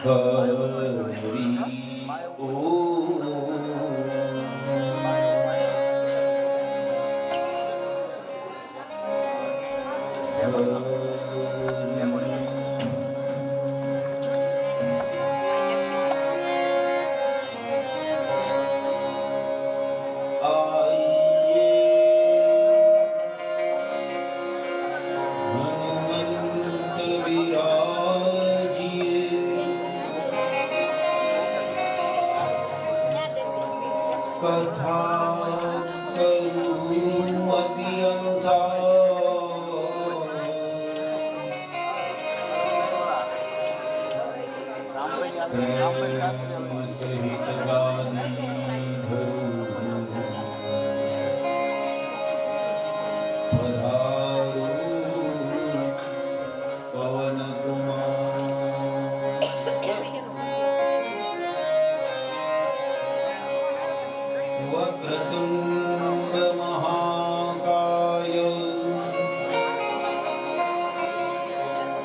હરિ કથા કરું અતિ સહિત ગાદી ધરું પધારું પવન કુમાર વક્રતુંડ મહાકાય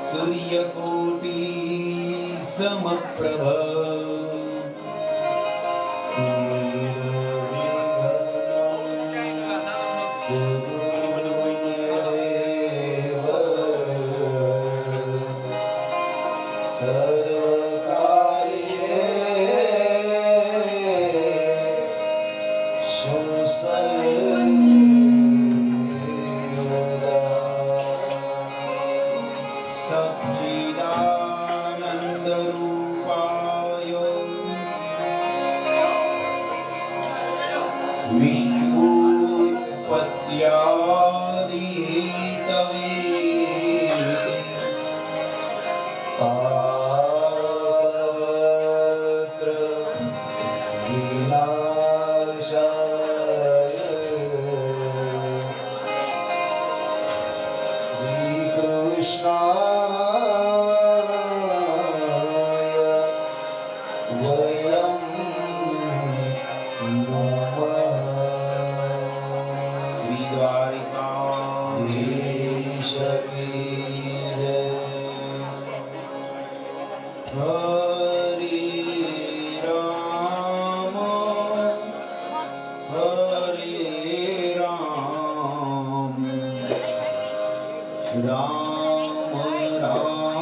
સૂર્યકોટી સમપ્રભ સચ્ચિદાનંદ રૂપાય વિશ્વોત્પત્યાદિ હેતવે તાપત્ર વિનાશાય શ્રી કૃષ્ણાય વયમ નમઃ શ્રી દ્વારિકાધીશ કી જય હરે રામ રામ રામ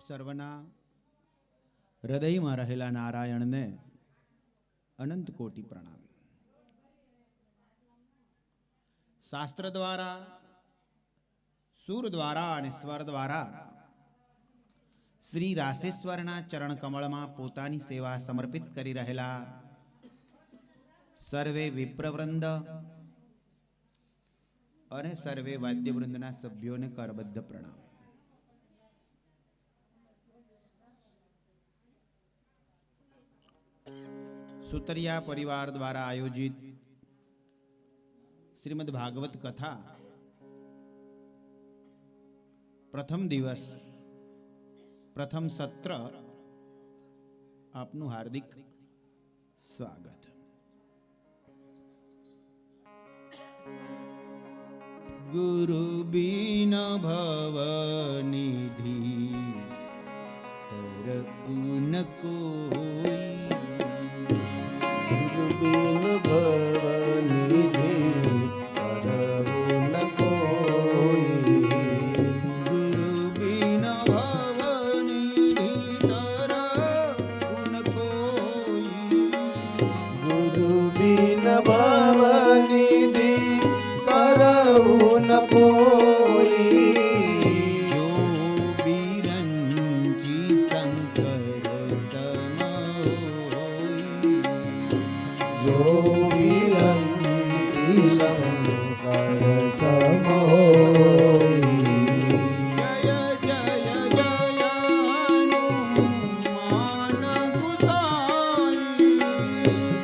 સર્વના હૃદયમાં રહેલા નારાયણને અનંત કોટી પ્રણામ. શાસ્ત્ર દ્વારા, સુર દ્વારા અને સ્વર દ્વારા શ્રી રાસેશ્વરના ચરણ કમળમાં પોતાની સેવા સમર્પિત કરી રહેલા સર્વે વિપ્રવૃંદ અને સર્વે વાદ્યવૃંદના સભ્યોને કરબદ્ધ પ્રણામ. સુતરિયા પરિવાર દ્વારા આયોજિત શ્રીમદ ભાગવત કથા પ્રથમ દિવસ, પ્રથમ સત્ર, આપનું હાર્દિક સ્વાગત. ગુરુ બિન ભવ નિધિ તરઉન કોઈ, बिन भव निधि तरउन कोई, गुरु बिन भव निधि तरउन कोई, गुरु बिन भव निधि तरउन कोई, जो बिरंची शंकर सम होई, जो विरंसी शंकर सम होई. जय जय जय हनुमान गुसाई,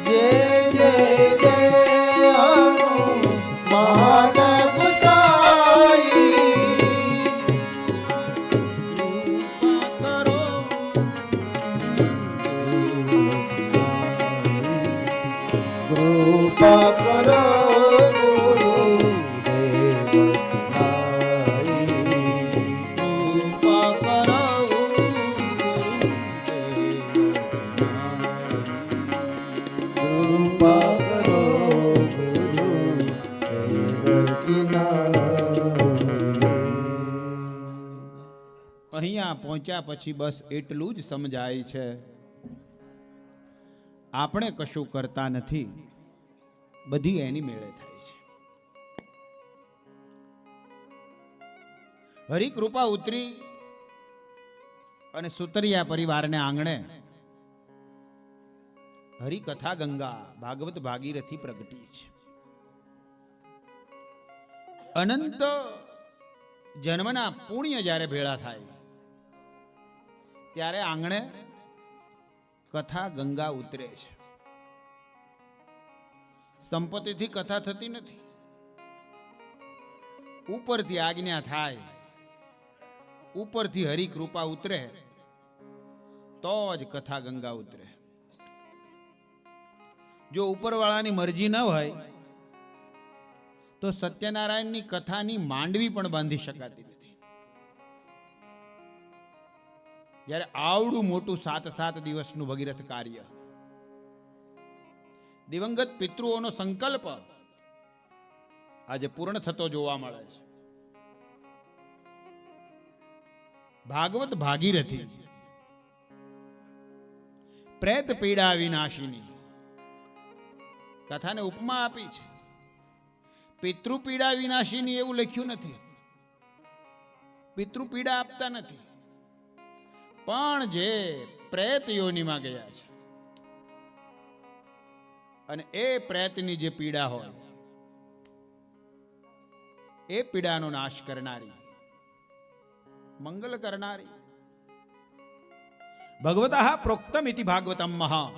जय जय जय हनुमान गुसाई, कृपा करो कृपा करो गुरु અહીંયા પહોંચ્યા પછી બસ એટલું જ સમજાય છે, આપણે કશું કરતા નથી, બધી એની મેળે થાય છે. હરિકૃપા ઉતરી અને સુતરિયા પરિવારને આંગણે હરિકથા ગંગા ભાગવત ભાગીરથી પ્રગટી છે. અનંત જન્મના પુણ્ય જ્યારે ભેળા થાય ત્યારે આંગણે કથા ગંગા ઉતરે છે. સંપત્તિથી કથા થતી નથી, ઉપરથી આજ્ઞા થાય, ઉપરથી હરિકૃપા ઉતરે તો જ કથા ગંગા ઉતરે. જો ઉપરવાળાની મરજી ન હોય તો સત્યનારાયણની કથાની માંડવી પણ બાંધી શકાતી નથી. જ્યારે આવડું મોટું 7 દિવસનું ભગીરથ કાર્ય, દિવંગત પિતૃઓનો સંકલ્પ આજે પૂર્ણ થતો જોવા મળે છે. ભાગવત ભાગીરથી પ્રેત પીડા વિનાશીની કથાને ઉપમા આપી છે. પિતૃ પીડા વિનાશીની એવું લખ્યું નથી, પિતૃ પીડા આપતા નથી, પણ જે પ્રેત યોનિમાં ગયા છે અને એ પ્રેતની જે પીડા હોય એ પીડાનો નાશ કરનારી, મંગલ કરનારી, ભગવતઃ પ્રોક્તમ ઇતિ ભાગવતમ મહા,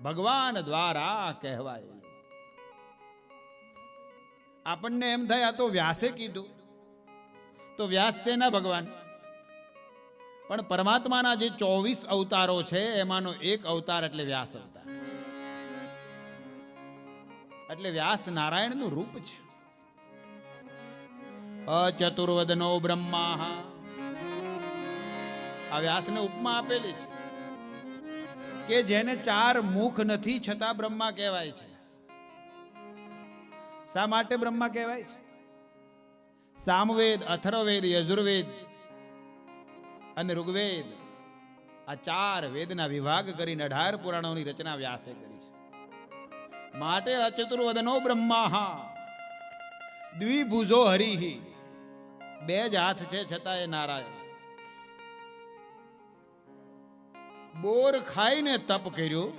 ભગવાન દ્વારા કહેવાય. આપણને એમ થાય આ તો વ્યાસે કીધું, તો વ્યાસ છે ના ભગવાન, પણ પરમાત્માના જે 24 અવતારો છે એમાંનો એક અવતાર એટલે વ્યાસ અવતાર. એટલે વ્યાસ નારાયણનું રૂપ છે. અચતુર્વદનો બ્રહ્મા, આ વ્યાસને ઉપમા આપેલી છે કે જેને 4 મુખ નથી છતાં બ્રહ્મા કહેવાય છે. શા માટે બ્રહ્મા કહેવાય છે? સામવેદ, અથર્વવેદ, યજુર્વેદ અને ઋગ્વેદ, આ 4 વેદના વિભાગ કરીને 18 પુરાણોની રચના વ્યાસે કરી છે. માટે અચતુર્વદનો બ્રહ્મા, દ્વિભુજો હરિ, 2 જ હાથ છે છતાં એ નારાયણ. બોર ખાઈને તપ કર્યું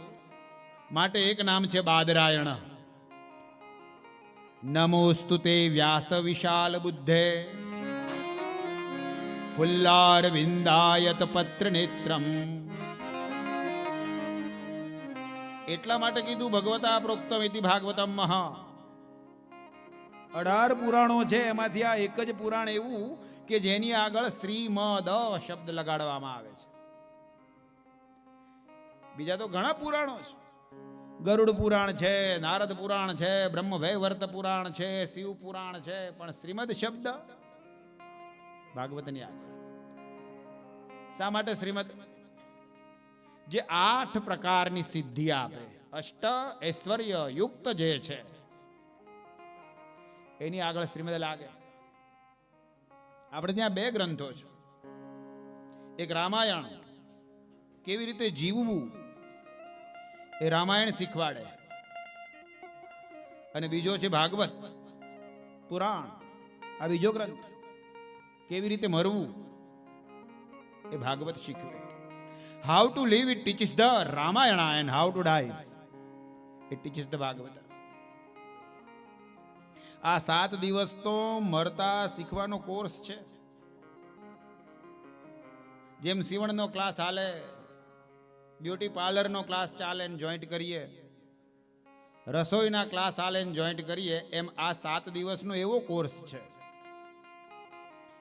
માટે એક નામ છે બાદરાયણ. નમોસ્તુતે વ્યાસ વિશાલ બુદ્ધે, ફુલ્લાર વિંદાયત પત્ર નેત્રમ. એટલા માટે કીધું ભગવતા પ્રોક્તમ ઇતિ ભાગવતમ મહા. 18 પુરાણો છે, એમાંથી આ એક જ પુરાણ એવું કે જેની આગળ શ્રીમદ શબ્દ લગાડવામાં આવે છે. બીજા તો ઘણા પુરાણો છે. ગરુડ પુરાણ છે, નારદ પુરાણ છે, બ્રહ્મ વૈવર્ત પુરાણ છે, શિવ પુરાણ છે, પણ શ્રીમદ શબ્દ ભાગવતની આગળ. શા માટે શ્રીમદ? જે 8 પ્રકારની સિદ્ધિ આપે, અષ્ટ ઐશ્વર્ય યુક્ત જે છે એની આગળ શ્રીમદ લાગે. આપણે ત્યાં 2 ગ્રંથો છે. એક રામાયણ, કેવી રીતે જીવવું એ રામાયણ શીખવાડે, અને બીજો છે ભાગવત પુરાણ, આ બીજો ગ્રંથ. કેવી રીતે મરવું એ ભાગવત શીખવે. How to live it teaches the Ramayana, and how to die it teaches the Bhagavata. આ 7 દિવસ તો મરતા શીખવાનો કોર્સ છે. જેમ સીવણનો ક્લાસ હાલે, બ્યુટી પાર્લરનો ક્લાસ ચાલે ને જોઈન્ટ કરીએ, રસોઈના ક્લાસ હાલે ને જોઈન્ટ કરીએ, એમ આ 7 દિવસનો એવો કોર્સ છે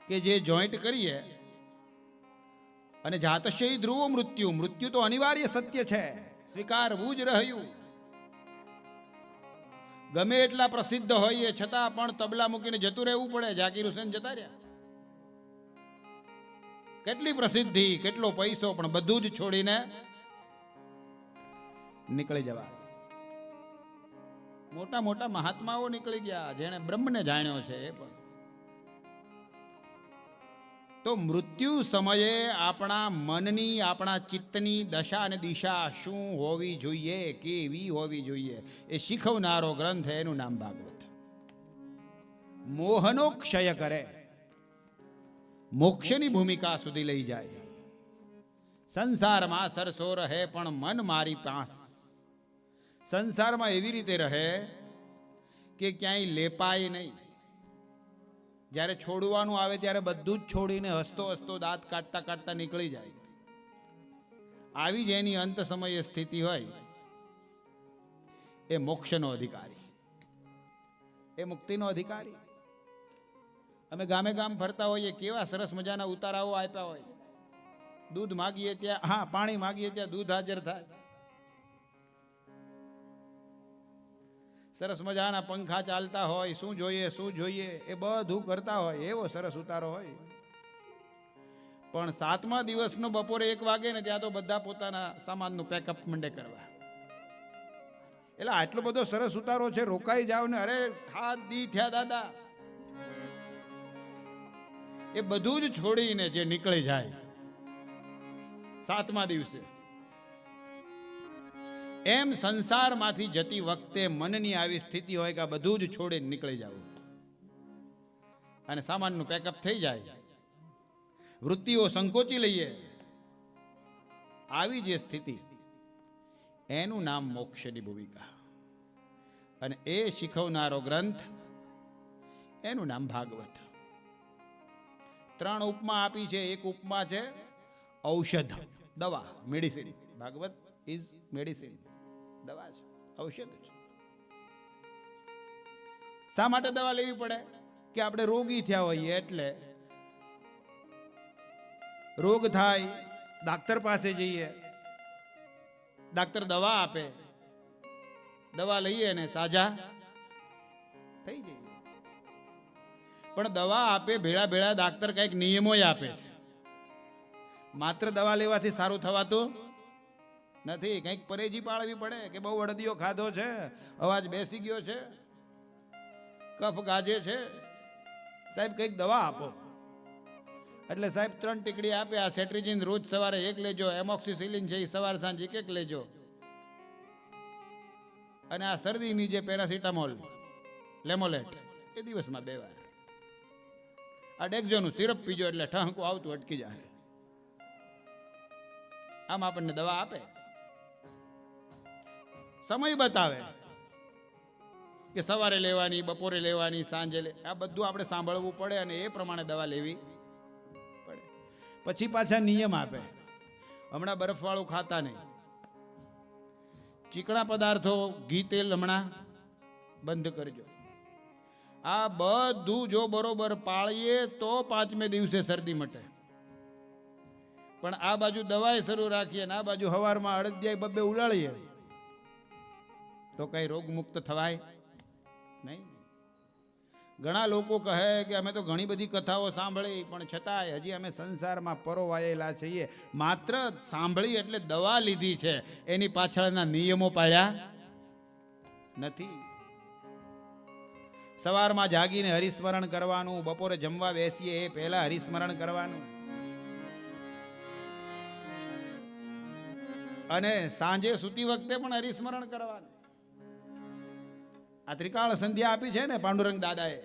કે જે જોઈન્ટ કરીએ અને જાતશે ધ્રુવો મૃત્યુ, મૃત્યુ તો અનિવાર્ય સત્ય છે, સ્વીકારવું જ રહ્યું. ગમે એટલા પ્રસિદ્ધ હોઈએ છતાં પણ તબલા મૂકીને જતું રહેવું પડે. ઝાકીર હુસેન જતા રહ્યા, કેટલી પ્રસિદ્ધિ, કેટલો પૈસો, પણ બધું જ છોડીને નીકળી જવા. મોટા મોટા મહાત્માઓ નીકળી ગયા, જેણે બ્રહ્મને જાણ્યો છે. એ પણ તો મૃત્યુ સમયે આપણા મનની આપણા ચિત્તની દશા અને દિશા શું હોવી જોઈએ, કેવી હોવી જોઈએ, એ શીખવનારો ગ્રંથ, એનું નામ ભાગવત. મોહનો ક્ષય કરે, મોક્ષની ભૂમિકા સુધી લઈ જાય. સંસારમાં સરસો રહે પણ મન મારી પાસ. સંસારમાં એવી રીતે રહે કે ક્યાંય લેપાય નહીં. જ્યારે છોડવાનું આવે ત્યારે બધું જ છોડીને હસતો હસતો દાંત કાઢતા કાઢતા નીકળી જાય. આવી જ એની અંત સમયે સ્થિતિ હોય એ મોક્ષનો અધિકારી, એ મુક્તિનો અધિકારી. અમે ગામે ગામ ફરતા હોઈએ, કેવા સરસ મજાના ઉતારાઓ આપ્યા હોય. દૂધ માગીએ ત્યાં, હા, પાણી માગીએ ત્યાં દૂધ હાજર થાય. સરસ મજાના પંખા ચાલતા હોય, શું જોઈએ શું જોઈએ એ બધું કરતા હોય, એવો સરસ ઉતારો હોય. પણ 7મા દિવસનો બપોરે 1 વાગે ને ત્યાં તો બધા પોતાના સામાનનું પેકઅપ મંડે કરવા. એટલે આટલો બધો સરસ ઉતારો છે, રોકાઈ જાવ ને, અરે હાથ દી થયા દાદા. એ બધું જ છોડીને જે નીકળી જાય 7મા દિવસે, એમ સંસારમાંથી જતી વખતે મનની આવી સ્થિતિ હોય કે આ બધું જ છોડીને નીકળી જવું અને સામાનનું પેકઅપ થઈ જાય, વૃત્તિઓ સંકોચી લઈએ. આવી જે સ્થિતિ, એનું નામ મોક્ષની ભૂમિકા. અને એ શીખવનારો ગ્રંથ, એનું નામ ભાગવત. 3 ઉપમા આપી છે. એક ઉપમા છે ઔષધ, દવા, મેડિસિન. ભાગવત ઇઝ મેડિસિન, દવા છે, ઔષધ છે. શા માટે દવા લેવી પડે? કે આપણે રોગી થયા હોઈએ એટલે રોગ થાય, ડાક્ટર પાસે જઈએ, ડાક્ટર દવા આપે, દવા લઈએ ને સાજા થઈ જઈએ. પણ દવા આપે ભેળા ભેળા ડાક્ટર કંઈક નિયમો આપે છે. માત્ર દવા લેવાથી સારું થવાતું નથી. કંઈક પરેજી પાળવી પડે કે બહુ અડદિયો ખાધો છે, અવાજ બેસી ગયો છે, કફ ગાજે છે, સાહેબ કંઈક દવા આપો. એટલે સાહેબ 3 ટીકડી આપે. આ સેટ્રીજિન રોજ સવારે 1 લેજો, એમોક્સિસિલિન છે એ સવાર સાંજ 1 લેજો, અને આ શરદીની જે પેરાસિટામોલ, લેમોલેટ, એ દિવસમાં 2 વાર. આ ડેક્ઝોનું સિરપ પીજો એટલે ઠહકું આવતું અટકી જાય. આમ આપણને દવા આપે, સમય બતાવે કે સવારે લેવાની, બપોરે લેવાની, સાંજે આ બધું આપણે સાંભળવું પડે અને એ પ્રમાણે દવા લેવી પડે. પછી પાછા નિયમ આપે. હમણાં બરફવાળું ખાતા નહીં, ચીકણા પદાર્થો, ઘી તેલ હમણાં બંધ કરજો. આ બધું જો બરોબર પાળીએ તો 5મે દિવસે શરદી મટે. પણ આ બાજુ દવાએ શરૂ રાખીએ ને આ બાજુ હવારમાં અડદિયા 2 ઉલાળીએ તો કઈ રોગ મુક્ત થવાય નહીં. ઘણા લોકો કહે કે અમે તો ઘણી બધી કથાઓ સાંભળી, પણ છતાંય હજી અમે સંસારમાં પરોવાયેલા છીએ. માત્ર સાંભળી એટલે દવા લીધી છે, એની પાછળના નિયમો પાળ્યા નથી. સવારમાં જાગીને હરિસ્મરણ કરવાનું, બપોરે જમવા બેસીએ એ પહેલા હરિસ્મરણ કરવાનું, અને સાંજે સૂતી વખતે પણ હરિસ્મરણ કરવાનું. આ ત્રિકાળ સંધ્યા આપી છે ને પાંડુરંગ દાદાએ,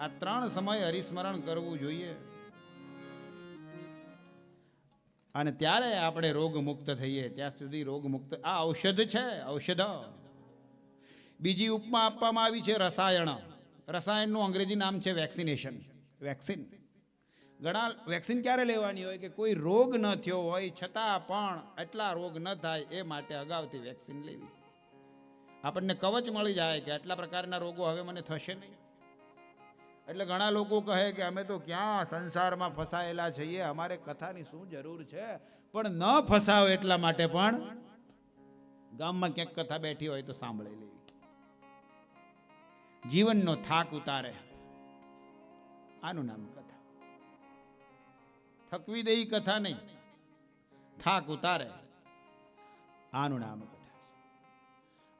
આ 3 સમય હરિસ્મરણ કરવું જોઈએ. અને ત્યારે આપણે રોગ મુક્ત થઈએ. ત્યાં સુધી રોગ મુક્ત. આ ઔષધ છે, ઔષધ. બીજી ઉપમા આપવામાં આવી છે રસાયણ. રસાયણનું અંગ્રેજી નામ છે વેક્સિનેશન, વેક્સિન. ઘણા વેક્સિન ક્યારે લેવાની હોય કે કોઈ રોગ ન થયો હોય છતાં પણ એટલા રોગ ન થાય એ માટે અગાઉથી વેક્સિન લેવી. આપણને કવચ મળી જાય કે આટલા પ્રકારના રોગો હવે મને થશે નહીં. એટલે ઘણા લોકો કહે કે અમે તો ક્યાં સંસારમાં ફસાયેલા છીએ, અમારે કથાની શું જરૂર છે. પણ ન ફસાવ એટલા માટે પણ ગામમાં ક્યાંક કથા બેઠી હોય તો સાંભળી લેવી. જીવનનો થાક ઉતારે, આનું નામ કથા. થકવી દે કથા નહીં, થાક ઉતારે, આનું નામ કથા.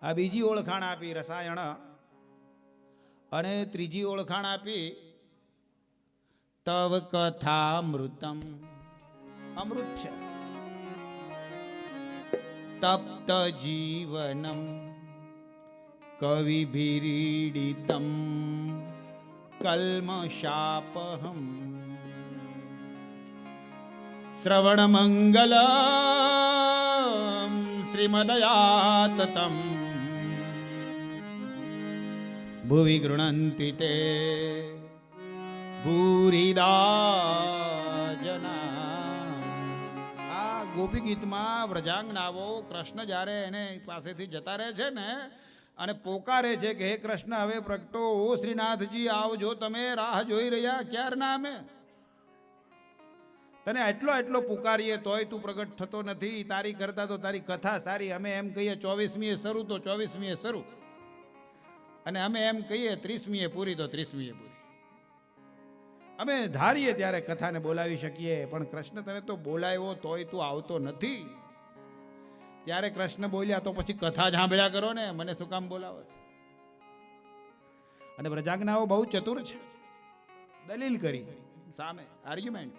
આ બીજી ઓળખાણ આપી રસાયણ, અને ત્રીજી ઓળખાણ આપી તવ કથામૃતમ, અમૃત છે. તપ્ત જીવનમ કવિભીરીડિતમ કલ્મષાપહમ. શ્રવણમંગલમ શ્રીમદયાતતમ ભુવિ ગૃણંતિ તે ભૂરિદા જના. આ ગોપી ગીતમાં વ્રજાંગનાઓ કૃષ્ણ જ્યારે એને પાસેથી જતા રહે છે ને અને પોકારે છે કે હે કૃષ્ણ હવે પ્રગટો, ઓ શ્રીનાથજી આવજો, તમે રાહ જોઈ રહ્યા ક્યારના અમે. તને એટલો પુકારીએ તોય તું પ્રગટ થતો નથી. તારી કરતા તો તારી કથા સારી. અમે એમ કહીએ 24મીએ શરૂ તો 24મીએ શરૂ, અને અમે એમ કહીએ 30મીએ પૂરી તો 30મીએ પૂરી. અમે ધારીએ ત્યારે કથાને બોલાવી શકીએ, પણ કૃષ્ણ તને તો બોલાવ્યો તોય તું આવતો નથી. ત્યારે કૃષ્ણ બોલ્યા તો પછી કથા સાંભળ્યા કરો ને, મને શું કામ બોલાવો છો? અને વ્રજાંગનાઓ બહુ ચતુર છે. દલીલ કરી સામે, આર્ગ્યુમેન્ટ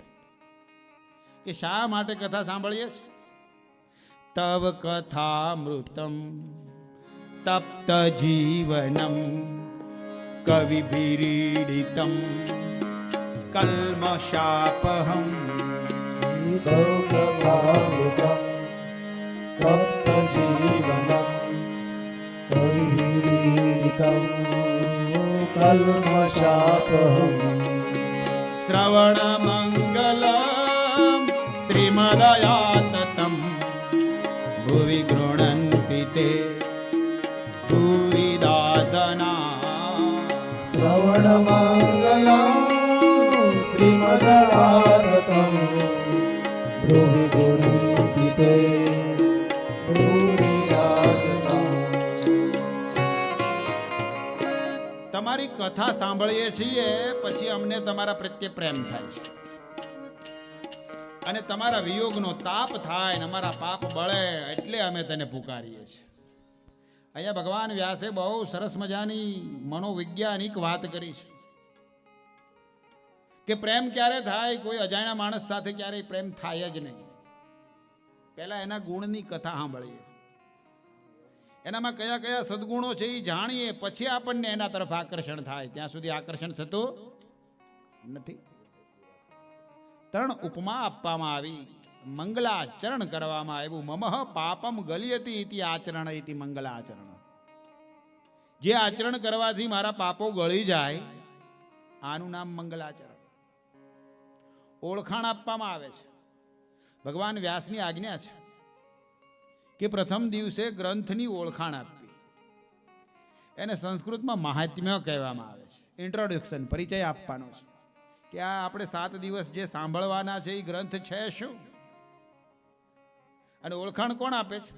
કે શા માટે કથા સાંભળીએ છીએ. તવ કથામૃતમ તપ્ત જીવનમ કવિભીરીડિતમ કલ્મષાપહમ. કથામૃતમ તપ્ત જીવનમ કવિભીરીડિતમ કલ્મષાપહમ. શ્રવણમંગલમ શ્રીમદયાતતમ ભુવિ ગૃણંતિ તે ભૂરિદાસના. શ્રવણમંગલમ શ્રીમદયાતતમ ભુવિ ગૃણંતિ તે ભૂરિદાસના. તમારી કથા સાંભળીએ છીએ પછી અમને તમારા પ્રત્યે પ્રેમ થાય છે, અને તમારા વિયોગનો તાપ થાય ને અમારા પાપ બળે એટલે અમે તને પુકારીએ છીએ. અહીંયા ભગવાન વ્યાસે બહુ સરસ મજાની મનોવૈજ્ઞાનિક વાત કરી છે કે પ્રેમ ક્યારે થાય? કોઈ અજાણ્યા માણસ સાથે ક્યારેય પ્રેમ થાય જ નહીં. પહેલા એના ગુણની કથા સાંભળીએ, એનામાં કયા કયા સદગુણો છે એ જાણીએ, પછી આપણને એના તરફ આકર્ષણ થાય. ત્યાં સુધી આકર્ષણ થતું નથી. 3 ઉપમા આપવામાં આવી, મંગલાચરણ કરવામાં આવ્યું. મમઃ પાપમ ગલિયતી ઇતિ આચરણ ઇતિ મંગલાચરણ. જે આચરણ કરવાથી મારા પાપો ગળી જાય આનું નામ મંગલાચરણ. ઓળખાણ આપવામાં આવે છે. ભગવાન વ્યાસની આજ્ઞા છે કે પ્રથમ દિવસે ગ્રંથની ઓળખાણ આપવી. એને સંસ્કૃતમાં મહાત્મ્ય કહેવામાં આવે છે. ઇન્ટ્રોડક્શન, પરિચય આપવાનો છે કે આ આપણે 7 દિવસ જે સાંભળવાના છે એ ગ્રંથ છે શું, અને ઓળખાણ કોણ આપે છે?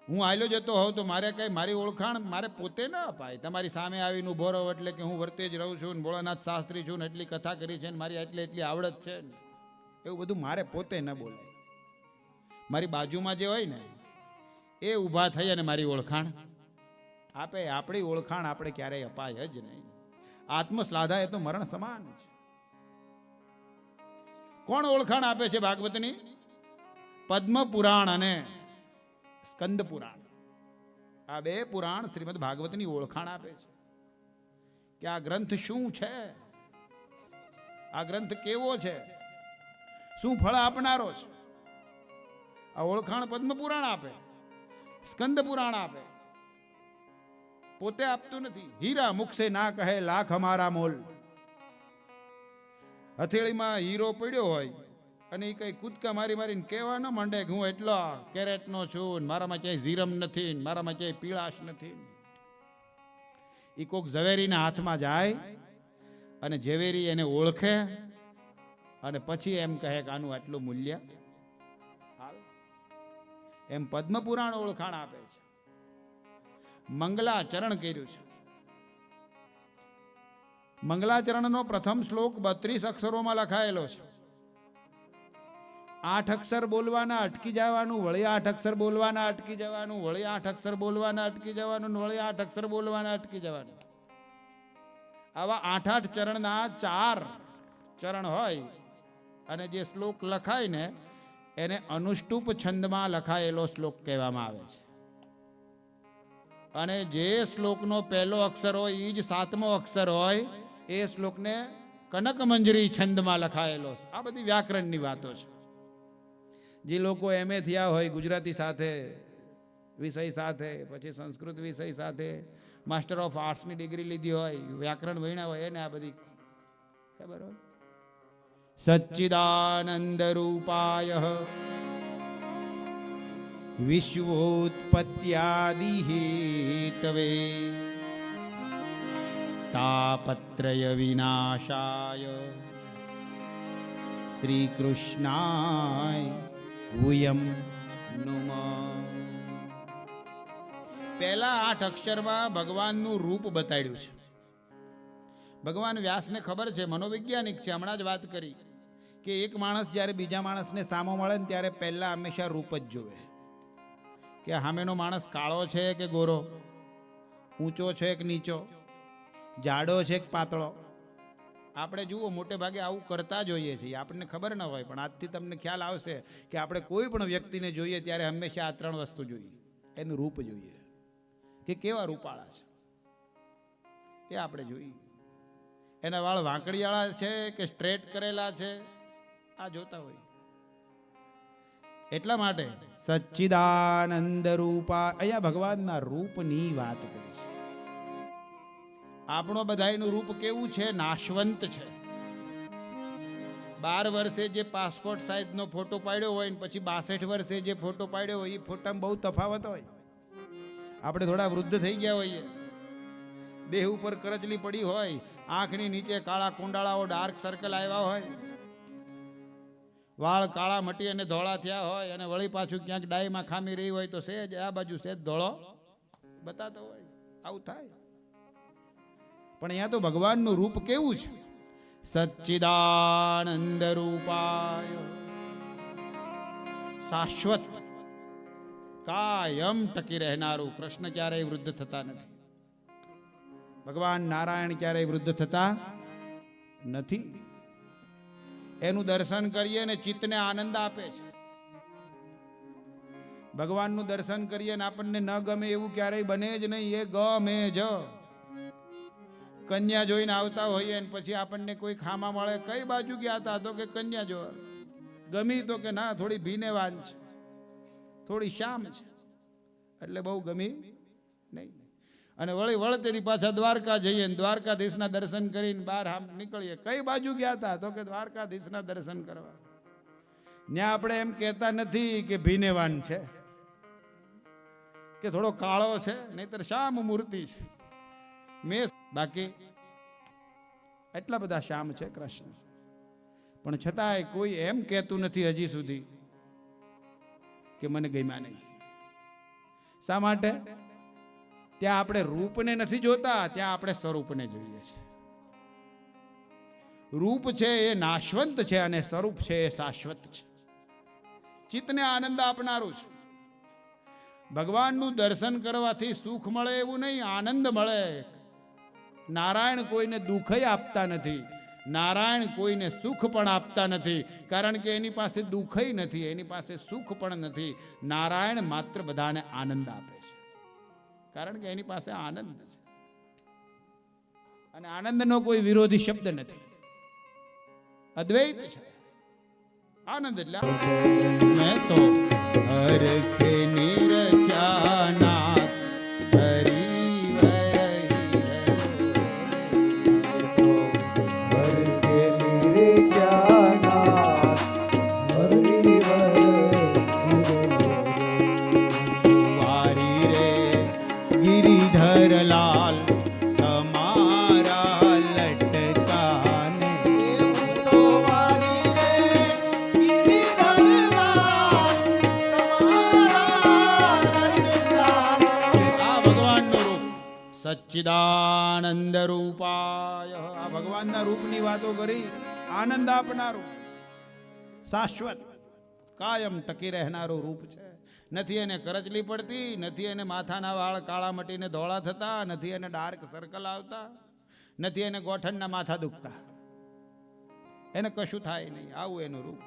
હું આયલો જતો હોઉં તો મારે કઈ મારી ઓળખાણ મારે પોતે ન અપાય. તમારી સામે આવીને ઉભો રહો એટલે કે હું વર્તે જ રહું છું, ભોળાનાથ શાસ્ત્રી છું, ને એટલી કથા કરી છે, ને મારી એટલી આવડત છે, એવું બધું મારે પોતે ન બોલાય. મારી બાજુમાં જે હોય ને એ ઊભા થઈ અને મારી ઓળખાણ આપે. આપણી ઓળખાણ આપણે ક્યારેય અપાય જ નહીં. આત્મશ્લાઘા એ તો મરણ સમાન છે. કોણ ઓળખાણ આપે છે ભાગવતની? પદ્મ પુરાણ અને સ્કંદ પુરાણ, આ 2 પુરાણ શ્રીમદ ભાગવતની ઓળખાણ આપે છે કે આ ગ્રંથ શું છે, આ ગ્રંથ કેવો છે, શું ફળ આપનારો છે. આ ઓળખાણ પદ્મ પુરાણ આપે, સ્કંદ પુરાણ આપે. પોતે આપતું નથી. હીરા મુખ સે ના કહે લાખ હમારા મોલ. હથેળીમાં હીરો પડ્યો હોય અને એ કઈ કૂદકા મારી મારીને કહેવા ન માંડે કે હું એટલો કેરેટનો છું, મારામાં ક્યાંય ઝીરમ નથી, મારામાં ક્યાંય પીળાશ નથી. એ કોક ઝવેરીના હાથમાં જાય અને ઝવેરી એને ઓળખે અને પછી એમ કહે કે આનું આટલું મૂલ્ય. એમ પદ્મ પુરાણ ઓળખાણ આપે છે. મંગલાચરણ કર્યું છે. મંગલાચરણનો પ્રથમ શ્લોક 32 અક્ષરોમાં લખાયેલો છે. 8 અક્ષર બોલવાના અટકી જવાનું, વળી 8 અક્ષર બોલવાના અટકી જવાનું, વળી 8 અક્ષર બોલવાના અટકી જવાનું, વળી 8 અક્ષર બોલવાના અટકી જવાનું. આવા 8 ચરણના ચરણ હોય અને જે શ્લોક લખાય ને એને અનુષ્ટુપ છંદમાં લખાયેલો શ્લોક કહેવામાં આવે છે. અને જે શ્લોકનો પહેલો અક્ષર હોય એ જ 7મો અક્ષર હોય એ શ્લોકને કનક મંજરી છંદમાં લખાયેલો છે. આ બધી વ્યાકરણની વાતો છે. જે લોકો MA થયા હોય ગુજરાતી સાથે વિષય સાથે, પછી સંસ્કૃત વિષય સાથે, માસ્ટર ઓફ આર્ટ્સની ડિગ્રી લીધી હોય, વ્યાકરણ ભણ્યા હોય એને આ બધી ખબર હોય. સચ્ચિદાનંદ રૂપાય વિશ્વોત્પત્યાદિ હેતવે તાપત્રય વિનાશાય શ્રી કૃષ્ણાય ભૂયમ નુમઃ. પહેલા 8 અક્ષરમાં ભગવાનનું રૂપ બતાડ્યું છે. ભગવાન વ્યાસને ખબર છે, મનોવૈજ્ઞાનિક છે, હમણાં જ વાત કરી કે એક માણસ જ્યારે બીજા માણસને સામો મળે ને ત્યારે પહેલા હંમેશા રૂપ જ જોવે કે સામેનો માણસ કાળો છે કે ગોરો, ઊંચો છે કે નીચો, જાડો છે કે પાતળો. આપણે જુઓ મોટે ભાગે આવું કરતા જોઈએ છીએ, આપણને ખબર ન હોય, પણ આજથી તમને ખ્યાલ આવશે કે આપણે કોઈ પણ વ્યક્તિને જોઈએ ત્યારે હંમેશા આ 3 વસ્તુ જોઈએ. એનું રૂપ જોઈએ કે કેવા રૂપાળા છે એ આપણે જોઈએ. એના વાળ વાંકડીવાળા છે કે સ્ટ્રેટ કરેલા છે આ જોતા હોય. એટલા માટે સચ્ચિદાનંદ રૂપા, અહીંયા ભગવાનના રૂપની વાત કરી છે. આપણો બધાયનું રૂપ કેવું છે? નાશવંત છે. 12 વર્ષે જે પાસપોર્ટ સાઇઝનો ફોટો પાડ્યો હોય ને પછી 62 વર્ષે જે ફોટો પાડ્યો હોય એ ફોટામાં બહુ તફાવત હોય. આપણે થોડા વૃદ્ધ થઈ ગયા હોઈએ, દેહ ઉપર કરચલી પડી હોય, આંખની નીચે કાળા કુંડાળાઓ ડાર્ક સર્કલ આવ્યા હોય, વાળ કાળા મટી અને ધોળા થયા હોય, અને વળી પાછું ક્યાંક ડાયમાં ખામી રહી હોય તો સહેજ આ બાજુ સહેજ ધોળો બતાતો હોય. આવું થાય. પણ અહીંયા તો ભગવાનનું રૂપ કેવું છે? સચ્ચિદાનંદ રૂપાય, શાશ્વત કાયમ ટકી રહેનારું. કૃષ્ણ ક્યારેય વૃદ્ધ થતા નથી. ભગવાન નારાયણ ક્યારેય વૃદ્ધ થતા નથી. એનું દર્શન કરીએ ને ચિત્તને આનંદ આપે છે. ભગવાનનું દર્શન કરીએ ને આપણને ન ગમે એવું ક્યારેય બને જ નહીં. એ ગમે જ. કન્યા જોઈને આવતા હોઈએ ને પછી આપણને કોઈ ખામા મળે, કઈ બાજુ ગયા હતા? તો કે કન્યા જોવા. ગમી? તો કે ના, થોડી ભીનેવાન છે, થોડી શ્યામ છે, એટલે બહુ ગમી નહીં. અને વળી વળતેથી પાછા દ્વારકા જઈએ ને દ્વારકાધીશના દર્શન કરીને બહાર આમ નીકળીએ. કઈ બાજુ ગયા હતા? તો કે દ્વારકાધીશના દર્શન કરવા. ત્યાં આપણે એમ કહેતા નથી કે ભીનેવાન છે કે થોડો કાળો છે, નહીતર શ્યામ મૂર્તિ છે. મેં બાકી એટલા બધા શ્યામ છે કૃષ્ણ. પણ છતાંય કોઈ એમ કહેતું નથી હજી સુધી કે મને ગમ્યા નહીં. શા માટે? ત્યાં આપણે રૂપને નથી જોતા, ત્યાં આપણે સ્વરૂપને જોઈએ છે. રૂપ છે એ નાશવંત છે અને સ્વરૂપ છે એ શાશ્વત છે. ચિત્તને આનંદ આપનારું છે. ભગવાનનું દર્શન કરવાથી સુખ મળે એવું નહીં, આનંદ મળે. નારાયણ કોઈને દુઃખય આપતા નથી, નારાયણ કોઈને સુખ પણ આપતા નથી, કારણ કે એની પાસે દુઃખય નથી, એની પાસે સુખ પણ નથી. નારાયણ માત્ર બધાને આનંદ આપે છે, કારણ કે એની પાસે આનંદ છે. અને આનંદનો કોઈ વિરોધી શબ્દ નથી, અદ્વૈત છે. આનંદ એટલે મેં તો હરખ નિરખ્યા નાથ લાલ તમારા લટકાને તો વારી રે ગિરિધરલાલ તમારા લટકાને. આ ભગવાનનું રૂપ સચ્ચિદાનંદ રૂપાય. આ ભગવાનના રૂપની વાતો કરી. આનંદ આપનારું, શાશ્વત, કાયમ ટકી રહેનારું રૂપ છે. નથી એને કરચલી પડતી, નથી એને માથાના વાળ કાળા મટીને ધોળા થતા, નથી એને ડાર્ક સર્કલ આવતા, નથી એને ગોઠણના માથા દુખતા. એને કશું થાય નહીં, આવું એનું રૂપ.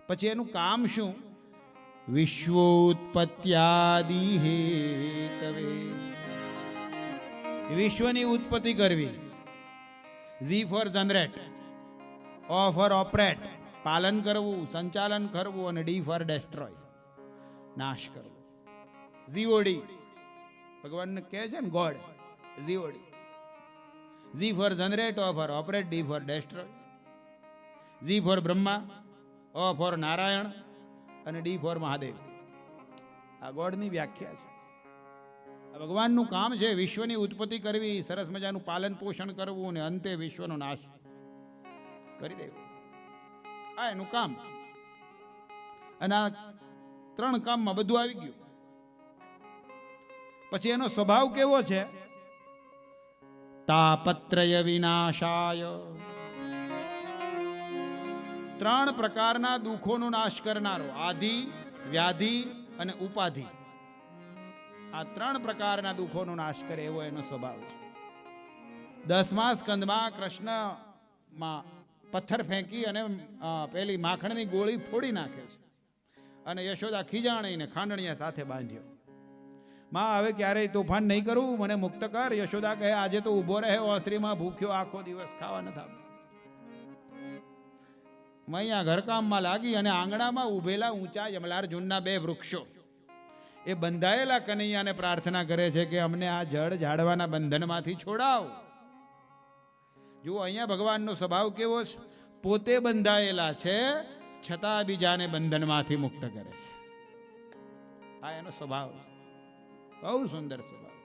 પછી એનું કામ શું? વિશ્વોત્પત્યાદિ હેતવે, વિશ્વની ઉત્પત્તિ કરવી. G for generate, O for operate, પાલન કરવું, સંચાલન કરવું, અને ડી ફોર ડેસ્ટ્રોય, નાશ કરવો. ઝીઓડી ભગવાનને કહે છે ને God, G O D. G for generate, O for operate, D for destroy. G for Brahma, O for Narayan, અને ડી ફોર મહાદેવ. આ ગોડની વ્યાખ્યા છે. આ ભગવાનનું કામ છે વિશ્વની ઉત્પત્તિ કરવી, સરસ મજાનું પાલન પોષણ કરવું, અને અંતે વિશ્વનો નાશ કરી દેવું. આ એનું કામ. અને આ 3 કામમાં બધું આવી ગયું. પછી એનો સ્વભાવ કેવો છે? તાપત્રય વિનાશાય, 3 પ્રકારના દુઃખોનો નાશ કરનારો. આધિ, વ્યાધિ અને ઉપાધિ. આ 3 પ્રકારના દુઃખોનો નાશ કરે એવો એનો સ્વભાવ છે. 10મા સ્કંદમાં કૃષ્ણમાં પથ્થર ફેંકી અને પેલી માખણની ગોળી ફોડી નાખે છે, અને યશોદા ખીજાણીને ખાંડણીયા સાથે બાંધ્યો. માં હવે ક્યારેય તોફાન નહીં કરું, મને મુક્ત કર. યશોદા કહે આજે તો ઊભો રહે ઓસરીમાં, ભૂખ્યો આખો દિવસ, ખાવા નથી આપતો. અહીંયા ઘરકામમાં લાગી અને આંગણામાં ઉભેલા ઊંચા યમલાર્જુનના 2 વૃક્ષો એ બંધાયેલા કનૈયાને પ્રાર્થના કરે છે કે અમને આ જળ ઝાડવાના બંધનમાંથી છોડાવ. જુઓ અહીંયા ભગવાનનો સ્વભાવ કેવો છે? પોતે બંધાયેલા છે છતાં બીજાને બંધનમાંથી મુક્ત કરે છે. આ એનો સ્વભાવ છે. બહુ સુંદર સ્વભાવ.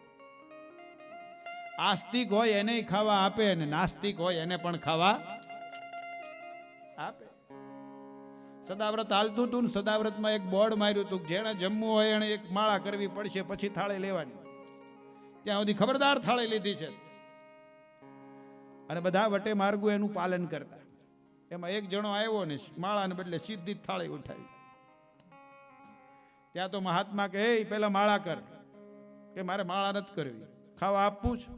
આસ્તિક હોય એને ખાવા આપે, અને નાસ્તિક હોય એને પણ ખાવા આપે. સદાવ્રત હાલતું હતું ને સદાવ્રતમાં એક બોર્ડ માર્યું હતું, જેણે જમવું હોય એને એક માળા કરવી પડશે, પછી થાળી લેવાની. ત્યાં સુધી ખબરદાર થાળી લીધી છે. અને બધા વટે માર્ગું એનું પાલન કરતા. એમાં એક જણો આવ્યો ને માળાને બદલે સીધી જ થાળી ઉઠાવી. ત્યાં તો મહાત્મા કહે પેલા માળા કર, કે મારે માળા નથી કરવી, ખાવા આપવું છે.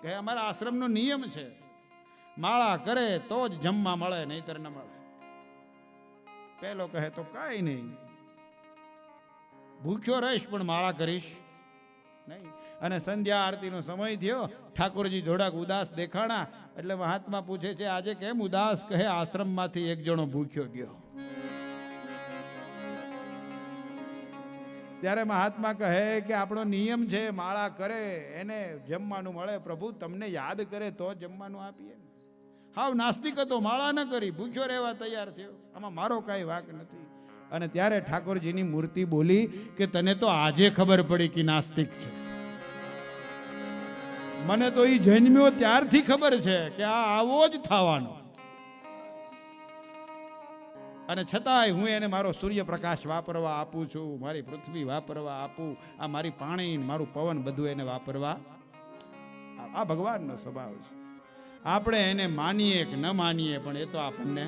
કે અમારા આશ્રમનો નિયમ છે, માળા કરે તો જ જમવા મળે, નહીતર ન મળે. પેલો કહે તો કાંઈ નહીં, ભૂખ્યો રહીશ પણ માળા કરીશ નહીં. અને સંધ્યા આરતીનો સમય થયો, ઠાકોરજી થોડાક ઉદાસ દેખાણા. એટલે મહાત્મા પૂછે છે આજે કેમ ઉદાસ? કહે આશ્રમમાંથી એક જણો ભૂખ્યો ગયો. ત્યારે મહાત્મા કહે કે આપણો નિયમ છે માળા કરે એને જમવાનું મળે. પ્રભુ તમને યાદ કરે તો જમવાનું આપીએ. હાવ નાસ્તિક હતો, માળા ન કરી, ભૂખ્યો રહેવા તૈયાર થયો. આમાં મારો કાંઈ વાંક નથી. અને ત્યારે ઠાકોરજીની મૂર્તિ બોલી કે તને તો આજે ખબર પડી કે નાસ્તિક છે, મને તો એ જન્મ્યો ત્યારથી ખબર છે કે આ આવો જ થવાનો. અને છતાંય હું એને મારો સૂર્યપ્રકાશ વાપરવા આપું છું, મારી પૃથ્વી વાપરવા આપું, આ મારી પાણી મારું પવન બધું એને વાપરવા. આ ભગવાનનો સ્વભાવ છે. આપણે એને માનીએ કે ન માનીએ, પણ એ તો આપણને